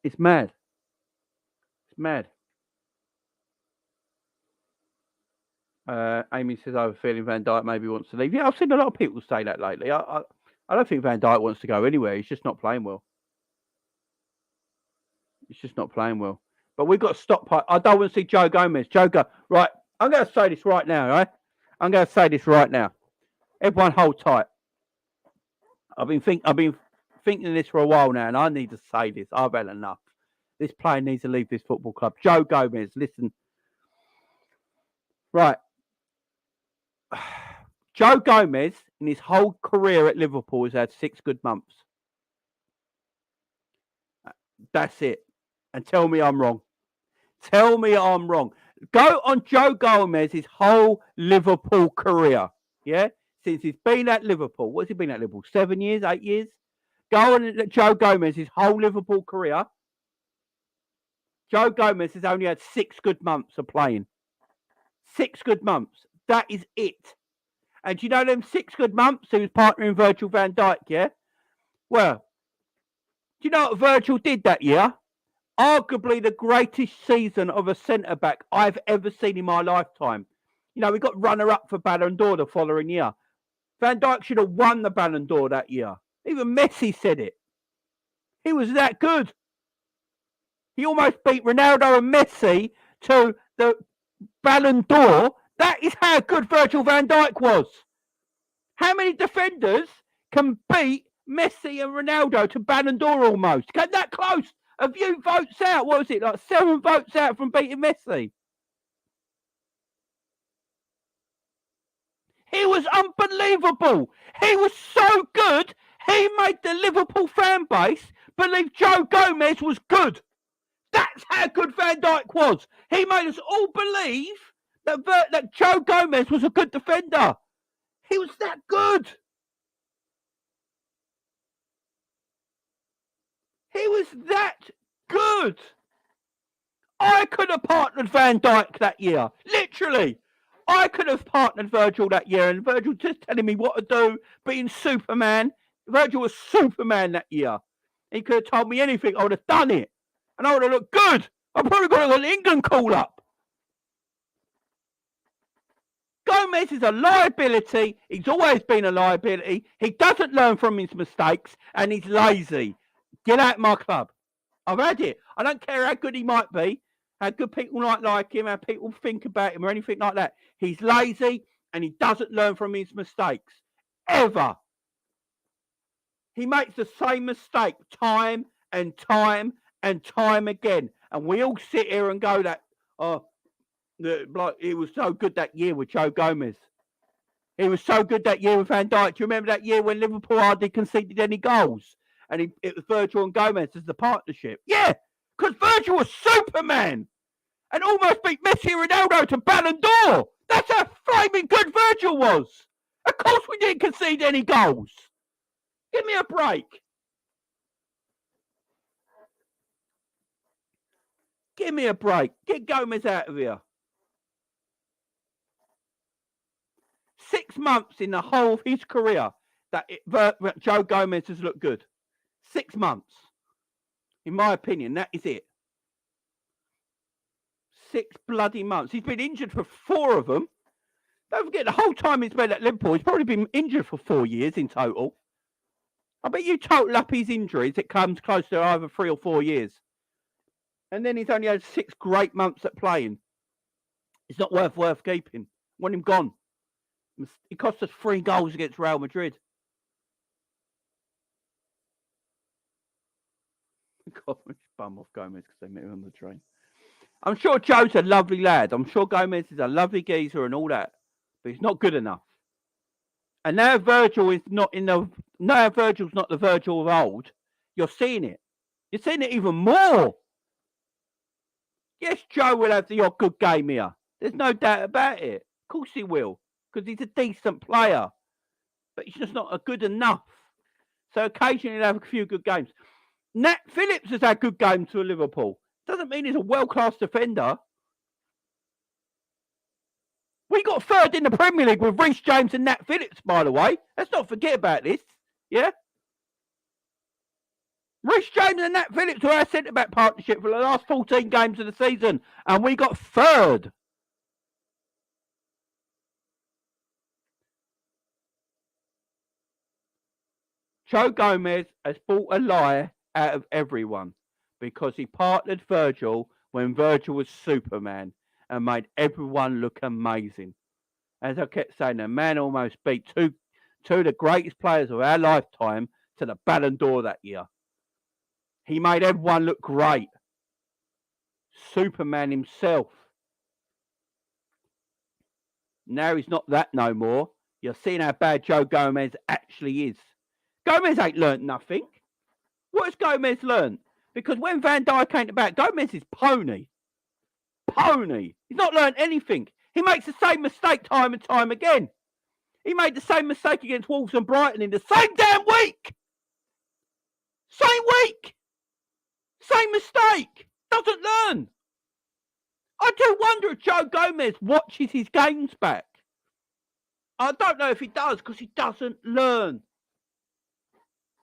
It's mad. It's mad. Amy says, I have a feeling Van Dijk maybe wants to leave. Yeah, I've seen a lot of people say that lately. I don't think Van Dijk wants to go anywhere. He's just not playing well. He's just not playing well. But we've got to stockpile. I don't want to see Joe Gomez. Right, I'm going to say this right now, right? I'm going to say this right now. Everyone hold tight. I've been thinking this for a while now, and I need to say this. I've had enough. This player needs to leave this football club. Joe Gomez, listen. Right. Joe Gomez, in his whole career at Liverpool, has had 6 good months. That's it. And tell me I'm wrong. Tell me I'm wrong. Go on Joe Gomez's whole Liverpool career. Yeah? Since he's been at Liverpool. What's he been at Liverpool? 7 years, 8 years? Go on Joe Gomez's whole Liverpool career. Joe Gomez has only had 6 good months of playing. 6 good months. That is it. And do you know them 6 good months? He was partnering Virgil van Dijk, yeah? Well, do you know what Virgil did that year? Arguably the greatest season of a centre-back I've ever seen in my lifetime. You know, we got runner-up for Ballon d'Or the following year. Van Dijk should have won the Ballon d'Or that year. Even Messi said it. He was that good. He almost beat Ronaldo and Messi to the Ballon d'Or. That is how good Virgil van Dijk was. How many defenders can beat Messi and Ronaldo to Ballon d'Or almost? Get that close. A few votes out. What was it? Like 7 votes out from beating Messi. He was unbelievable. He was so good. He made the Liverpool fan base believe Joe Gomez was good. That's how good Van Dijk was. He made us all believe that Joe Gomez was a good defender. He was that good. He was that good. I could have partnered Van Dijk that year. Literally. I could have partnered Virgil that year, and Virgil just telling me what to do, being Superman. Virgil was Superman that year. He could have told me anything. I would have done it. And I would have looked good. I probably got an England call up. Gomez is a liability. He's always been a liability. He doesn't learn from his mistakes, and he's lazy. Get out of my club. I've had it. I don't care how good he might be, how good people might like him, how people think about him or anything like that. He's lazy, and he doesn't learn from his mistakes. Ever. He makes the same mistake time and time and time again. And we all sit here and go that, like it was so good that year with Joe Gomez. He was so good that year with Van Dijk. Do you remember that year when Liverpool hardly conceded any goals? And it was Virgil and Gomez as the partnership. Yeah, because Virgil was Superman and almost beat Messi and Ronaldo to Ballon d'Or. That's how flaming good Virgil was. Of course we didn't concede any goals. Give me a break. Give me a break. Get Gomez out of here. 6 months in the whole of his career that Joe Gomez has looked good. 6 months. In my opinion, that is it. 6 bloody months. He's been injured for 4 of them. Don't forget, the whole time he's been at Liverpool, he's probably been injured for 4 years in total. I bet you total up his injuries, it comes close to either 3 or 4 years. And then he's only had 6 great months at playing. It's not worth keeping. Want him gone. He cost us 3 goals against Real Madrid. God, bum off Gomez because they met him on the train. I'm sure Joe's a lovely lad. I'm sure Gomez is a lovely geezer and all that. But he's not good enough. And now Virgil is not now Virgil's not the Virgil of old. You're seeing it. You're seeing it even more. Yes, Joe will have the odd good game here. There's no doubt about it. Of course he will. Because he's a decent player. But he's just not good enough. So occasionally he'll have a few good games. Nat Phillips has had good games for Liverpool. Doesn't mean he's a world-class defender. We got 3rd in the Premier League with Reece James and Nat Phillips, by the way. Let's not forget about this. Yeah? Reece James and Nat Phillips were our centre-back partnership for the last 14 games of the season. And we got 3rd. Joe Gomez has bought a lie out of everyone because he partnered Virgil when Virgil was Superman and made everyone look amazing. As I kept saying, the man almost beat two of the greatest players of our lifetime to the Ballon d'Or that year. He made everyone look great. Superman himself. Now he's not that no more. You're seeing how bad Joe Gomez actually is. Gomez ain't learnt nothing. What has Gomez learnt? Because when Van Dijk came to bat, Gomez is pony. Pony. He's not learnt anything. He makes the same mistake time and time again. He made the same mistake against Wolves and Brighton in the same damn week. Same week. Same mistake. Doesn't learn. I do wonder if Joe Gomez watches his games back. I don't know if he does because he doesn't learn.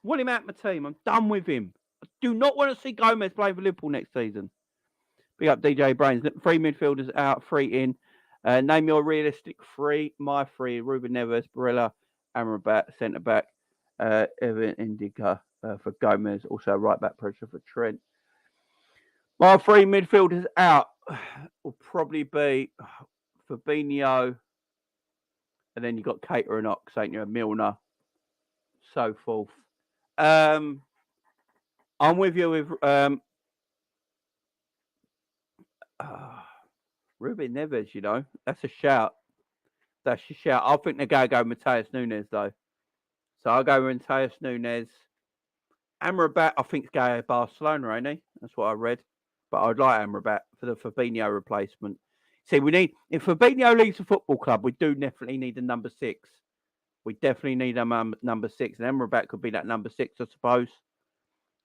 Want him out of my team. I'm done with him. I do not want to see Gomez play for Liverpool next season. Big up DJ Brains. 3 midfielders out, 3 in. Name your realistic 3. My 3. Ruben Neves, Barella, Amrabat, centre back. Evan Indica for Gomez. Also right back pressure for Trent. My 3 midfielders out will probably be Fabinho. And then you've got Cater and Ox, ain't you? Milner. So forth. I'm with you with Ruben Neves, you know. That's a shout. That's a shout. I think they're going to go Mateus Nunes, though. So I'll go with Mateus Nunes. Amrabat, I think, is going to Barcelona, ain't he? That's what I read. But I'd like Amrabat for the Fabinho replacement. See, if Fabinho leaves the football club, we do definitely need a number 6. We definitely need a number 6. And Amrabat could be that number 6, I suppose.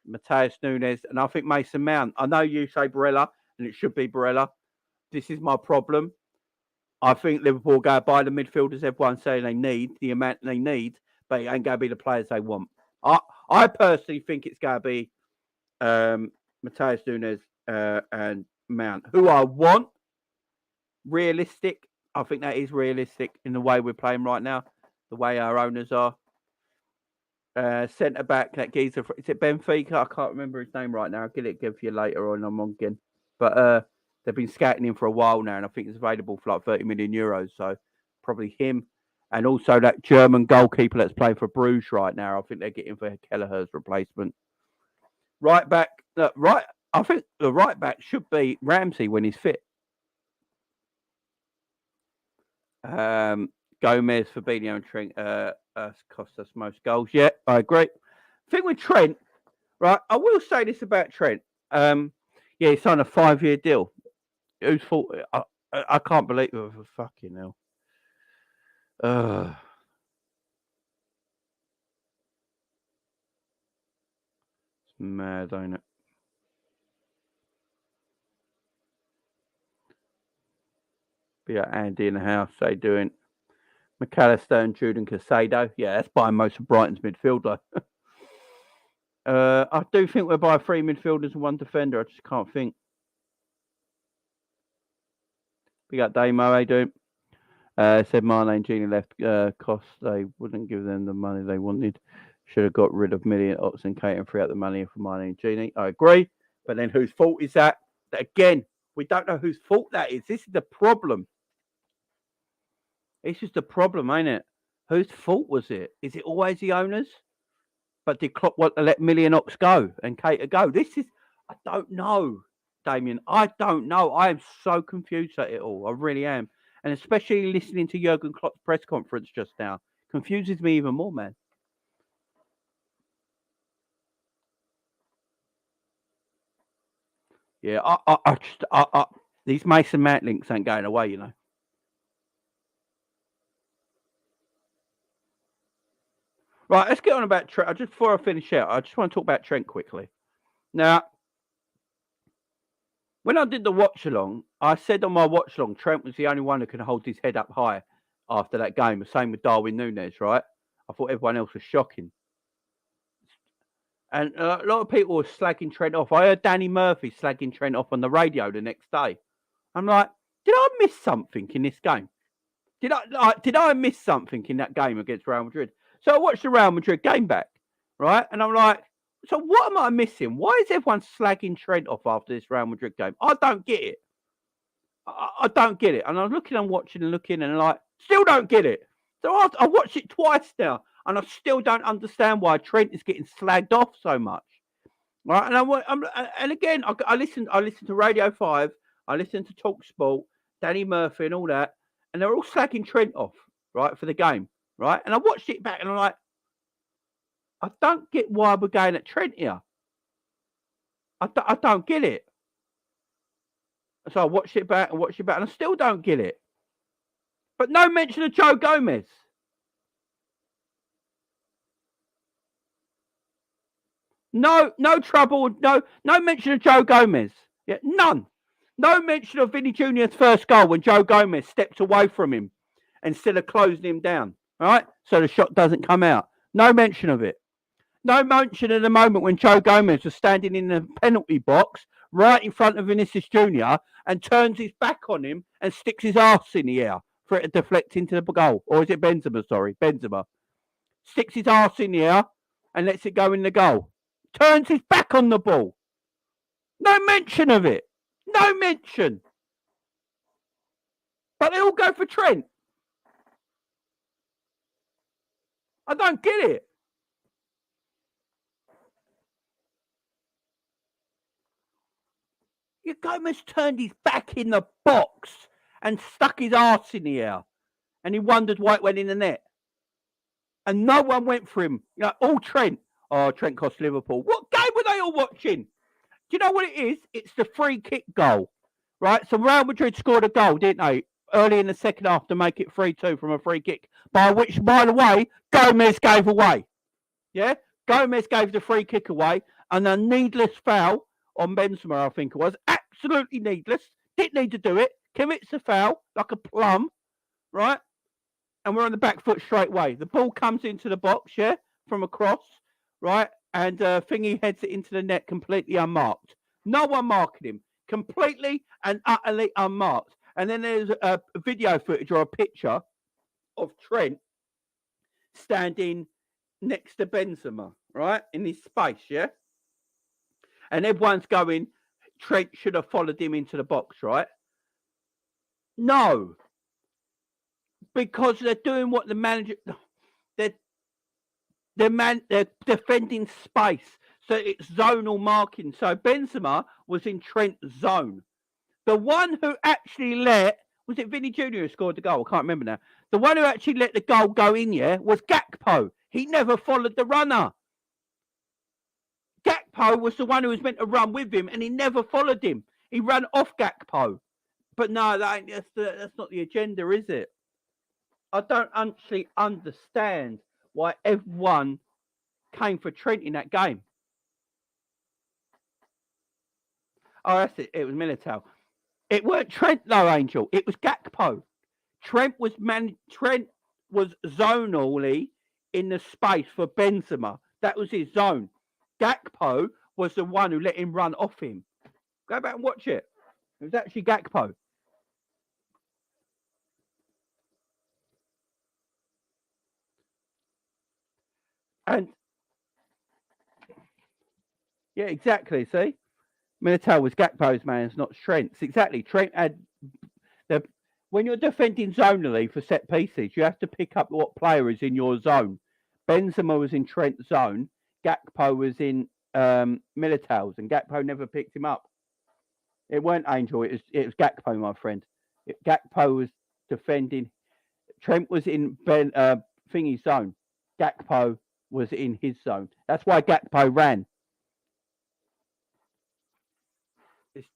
Mateus Nunes. And I think Mason Mount. I know you say Barella, and it should be Barella. This is my problem. I think Liverpool go buy the midfielders everyone's saying they need, the amount they need, but it ain't going to be the players they want. I personally think it's going to be Mateus Nunes and Mount. Who I want, realistic. I think that is realistic in the way we're playing right now. The way our owners are. Centre back, that geezer. Is it Benfica? I can't remember his name right now. I'll get it for you later on. I'm on again. But they've been scouting him for a while now, and I think it's available for like 30 million euros. So probably him. And also that German goalkeeper that's playing for Bruges right now. I think they're getting for Kelleher's replacement. Right back. I think the right back should be Ramsey when he's fit. Gomez, Fabinho and Trent cost us most goals. Yeah, I agree. Thing with Trent, right? I will say this about Trent. Yeah, he signed a 5-year deal. Who's fault? I can't believe it. Fucking hell. Mad, ain't it? Be Andy in the house, they doing McAllister and Julian Casado. Yeah, that's buying most of Brighton's midfielder. I do think we'll buy 3 midfielders and 1 defender. I just can't think. We got Damo, they do. Said Mane and Genie left costs. They wouldn't give them the money they wanted. Should have got rid of Million Ox and Kate and free up the money for Mane and Genie. I agree. But then whose fault is that? Again, we don't know whose fault that is. This is the problem. It's just a problem, ain't it? Whose fault was it? Is it always the owners? But did Klopp want to let Million Ox go and Cater go? I don't know, Damien. I don't know. I am so confused at it all. I really am. And especially listening to Jurgen Klopp's press conference just now confuses me even more, man. Yeah, these Mason Mount links ain't going away, you know. Right, let's get on about Trent. Just before I finish out, I just want to talk about Trent quickly. Now, when I did the watch along, I said on my watch along, Trent was the only one who can hold his head up high after that game. The same with Darwin Núñez, right? I thought everyone else was shocking. And a lot of people were slagging Trent off. I heard Danny Murphy slagging Trent off on the radio the next day. I'm like, did I miss something in this game? Did I miss something in that game against Real Madrid? So I watched the Real Madrid game back, right? And I'm like, so what am I missing? Why is everyone slagging Trent off after this Real Madrid game? I don't get it. I don't get it. And I'm looking and watching and looking and like, still don't get it. So I watched it twice now and I still don't understand why Trent is getting slagged off so much. Right? And again, I listened to Radio 5, I listened to TalkSport, Danny Murphy and all that, and they're all slagging Trent off, right, for the game, right? And I watched it back and I'm like, I don't get why we're going at Trent here. I don't get it. So I watched it back and I still don't get it. But no mention of Joe Gomez. No trouble. No mention of Joe Gomez. Yeah, none. No mention of Vinny Jr.'s first goal when Joe Gomez steps away from him instead of closing him down. All right, so the shot doesn't come out. No mention of it. No mention of the moment when Joe Gomez was standing in the penalty box right in front of Vinicius Jr. and turns his back on him and sticks his arse in the air for it to deflect into the goal. Or is it Benzema? Sorry, Benzema. Sticks his arse in the air and lets it go in the goal. Turns his back on the ball. No mention of it. No mention. But they all go for Trent. I don't get it. Gomez turned his back in the box and stuck his arse in the air. And he wondered why it went in the net. And no one went for him. You know, all Trent. Oh, Trent cost Liverpool. What game were they all watching? Do you know what it is? It's the free kick goal. Right? So Real Madrid scored a goal, didn't they? Early in the second half to make it 3-2 from a free kick. By which, by the way, Gomez gave away. Yeah? Gomez gave the free kick away. And a needless foul on Benzema, I think it was. Absolutely needless. Didn't need to do it. Commits a foul like a plum. Right? And we're on the back foot straight away. The ball comes into the box, yeah? From across. Right? And Thingy heads it into the net completely unmarked. No one marking him. Completely and utterly unmarked. And then there's a video footage or a picture of Trent standing next to Benzema, right? In his space, yeah? And everyone's going, Trent should have followed him into the box, right? No. Because they're doing what the manager... They're defending space. So it's zonal marking. So Benzema was in Trent's zone. The one who actually was it Vinny Jr. who scored the goal? I can't remember now. The one who actually let the goal go in, yeah, was Gakpo. He never followed the runner. Gakpo was the one who was meant to run with him, and he never followed him. He ran off Gakpo. But no, that's not the agenda, is it? I don't actually understand why everyone came for Trent in that game. Oh, that's it. It was Militao. It weren't Trent, though, Angel. It was Gakpo. Trent was zonally in the space for Benzema. That was his zone. Gakpo was the one who let him run off him. Go back and watch it. It was actually Gakpo. And yeah, exactly. See, Militao was Gakpo's man, it's not Trent's. Exactly. Trent had when you're defending zonally for set pieces, you have to pick up what player is in your zone. Benzema was in Trent's zone. Gakpo was in Militao's, and Gakpo never picked him up. It weren't Angel. It was Gakpo, my friend. Gakpo was defending. Trent was in Thingy's zone. Gakpo was in his zone. That's why Gakpo ran.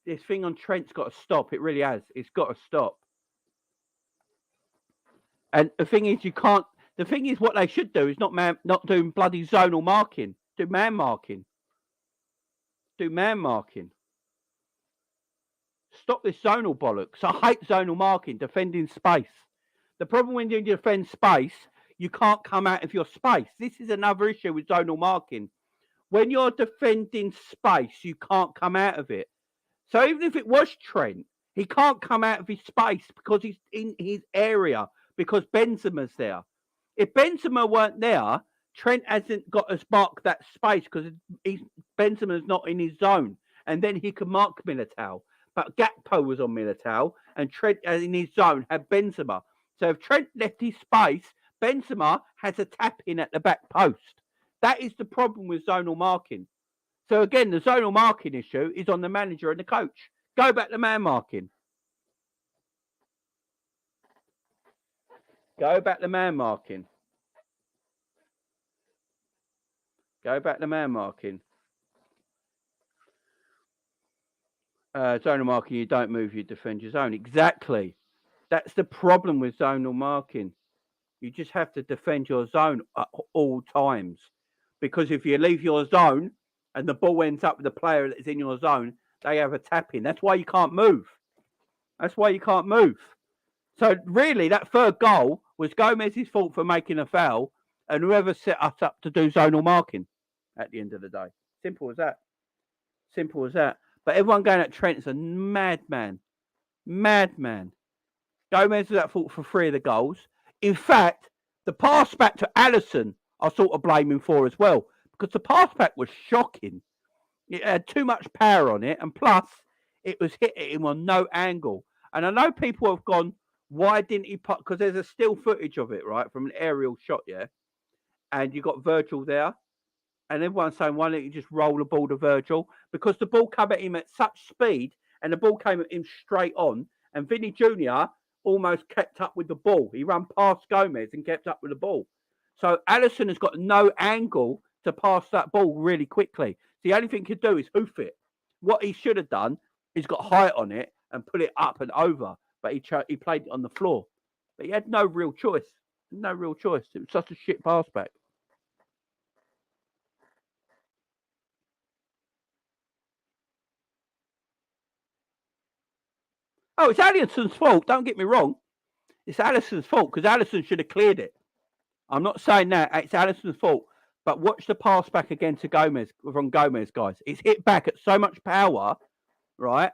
This thing on Trent's got to stop. It really has. It's got to stop. And the thing is, you can't. The thing is, what they should do is not doing bloody zonal marking. Do man marking. Do man marking. Stop this zonal bollocks. I hate zonal marking. Defending space. The problem when you defend space, you can't come out of your space. This is another issue with zonal marking. When you're defending space, you can't come out of it. So even if it was Trent, he can't come out of his space because he's in his area because Benzema's there. If Benzema weren't there, Trent hasn't got to mark that space because Benzema's not in his zone. And then he can mark Militao. But Gakpo was on Militao and Trent in his zone had Benzema. So if Trent left his space, Benzema has a tap in at the back post. That is the problem with zonal marking. So again, the zonal marking issue is on the manager and the coach. Go back to man marking. Go back to man marking. Go back to man marking. Zonal marking, you don't move, you defend your zone. Exactly. That's the problem with zonal marking. You just have to defend your zone at all times. Because if you leave your zone and the ball ends up with the player that's in your zone, they have a tap in. That's why you can't move. That's why you can't move. So really, that third goal was Gomez's fault for making a foul and whoever set us up to do zonal marking at the end of the day. Simple as that. Simple as that. But everyone going at Trent's a madman. Madman. Gomez was at fault for 3 of the goals. In fact, the pass back to Alisson, I sort of blame him for as well. Because the pass back was shocking. It had too much power on it. And plus, it was hitting him on no angle. And I know people have gone, why didn't he put... Because there's a still footage of it, right? From an aerial shot, yeah? And you got Virgil there. And everyone's saying, why don't you just roll the ball to Virgil? Because the ball came at him at such speed and the ball came at him straight on. And Vinny Jr. almost kept up with the ball. He ran past Gomez and kept up with the ball. So Alisson has got no angle to pass that ball really quickly. The only thing he could do is hoof it. What he should have done is got height on it and put it up and over. But he played it on the floor. But he had no real choice. No real choice. It was such a shit pass back. Oh, it's Alisson's fault. Don't get me wrong. It's Alisson's fault because Alisson should have cleared it. I'm not saying that. It's Alisson's fault. But watch the pass back again to Gomez, from Gomez, guys. It's hit back at so much power, right?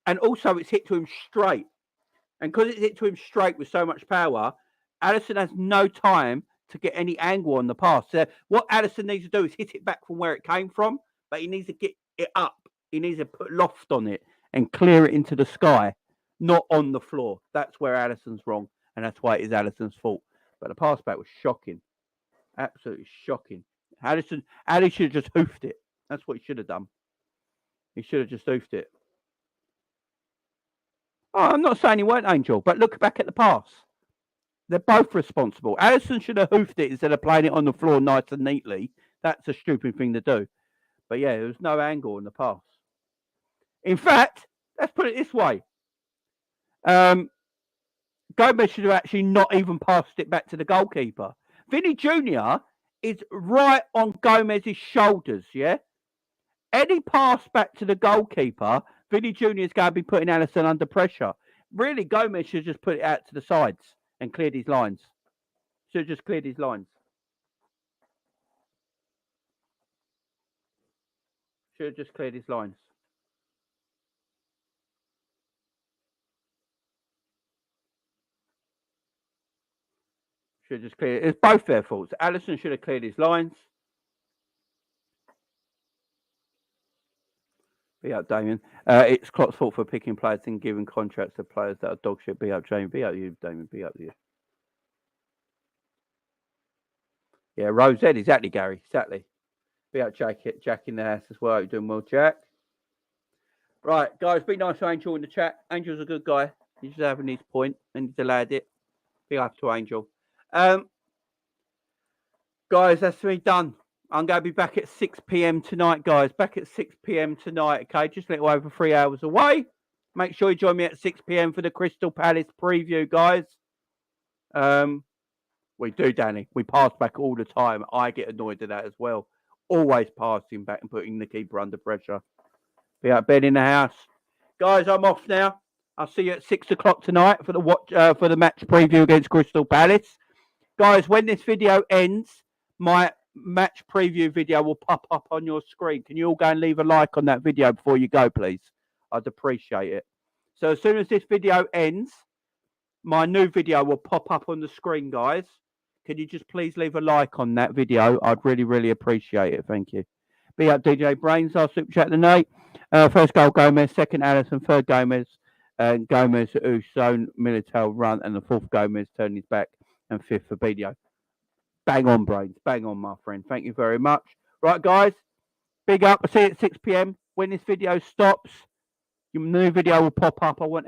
And also it's hit to him straight. And because it's hit to him straight with so much power, Alisson has no time to get any angle on the pass. So what Alisson needs to do is hit it back from where it came from, but he needs to get it up. He needs to put loft on it and clear it into the sky, not on the floor. That's where Alisson's wrong, and that's why it is Alisson's fault. But the pass back was shocking. Absolutely shocking. Ali should have just hoofed it. That's what he should have done. He should have just hoofed it. Oh, I'm not saying he weren't, Angel, but look back at the pass. They're both responsible. Alisson should have hoofed it instead of playing it on the floor nice and neatly. That's a stupid thing to do. But yeah, there was no angle in the pass. In fact, let's put it this way. Gomez should have actually not even passed it back to the goalkeeper. Vinny Jr. is right on Gomez's shoulders, yeah? Any pass back to the goalkeeper, Vinny Jr. is going to be putting Alisson under pressure. Really, Gomez should just put it out to the sides and cleared his lines. Should have just cleared his lines. Should have just cleared his lines. Should have just cleared it. It's both their faults. Alisson should have cleared his lines. Be up, Damien. It's Klopp's fault for picking players and giving contracts to players that are dog shit. Be up, Jamie. Be up, you, Damien. Be up, you. Yeah, Rose Ed. Exactly, Gary. Exactly. Be up, Jack in the house as well. You're doing well, Jack. Right, guys. Be nice to Angel in the chat. Angel's a good guy. He's just having his point and he's allowed it. Be up to Angel. Guys, that's me done. I'm going to be back at 6 p.m. tonight, guys. Back at 6 p.m. tonight, okay? Just a little over 3 hours away. Make sure you join me at 6 p.m. for the Crystal Palace preview, guys. We do, Danny. We pass back all the time. I get annoyed at that as well. Always passing back and putting the keeper under pressure. Be out bed in the house. Guys, I'm off now. I'll see you at 6 o'clock tonight for the match preview against Crystal Palace. Guys, when this video ends, my match preview video will pop up on your screen. Can you all go and leave a like on that video before you go, please? I'd appreciate it. So as soon as this video ends, my new video will pop up on the screen, guys. Can you just please leave a like on that video? I'd really, really appreciate it. Thank you. Be up, DJ Brains. I'll super chat tonight. First goal, Gomez. Second, Alisson. Third, Gomez. Gomez, who's shown Militao run. And the fourth, Gomez, turning his back. And fifth, Fabinho. Bang on, Brains. Bang on, my friend. Thank you very much. Right, guys. Big up. I'll see you at 6 p.m. When this video stops, your new video will pop up. I want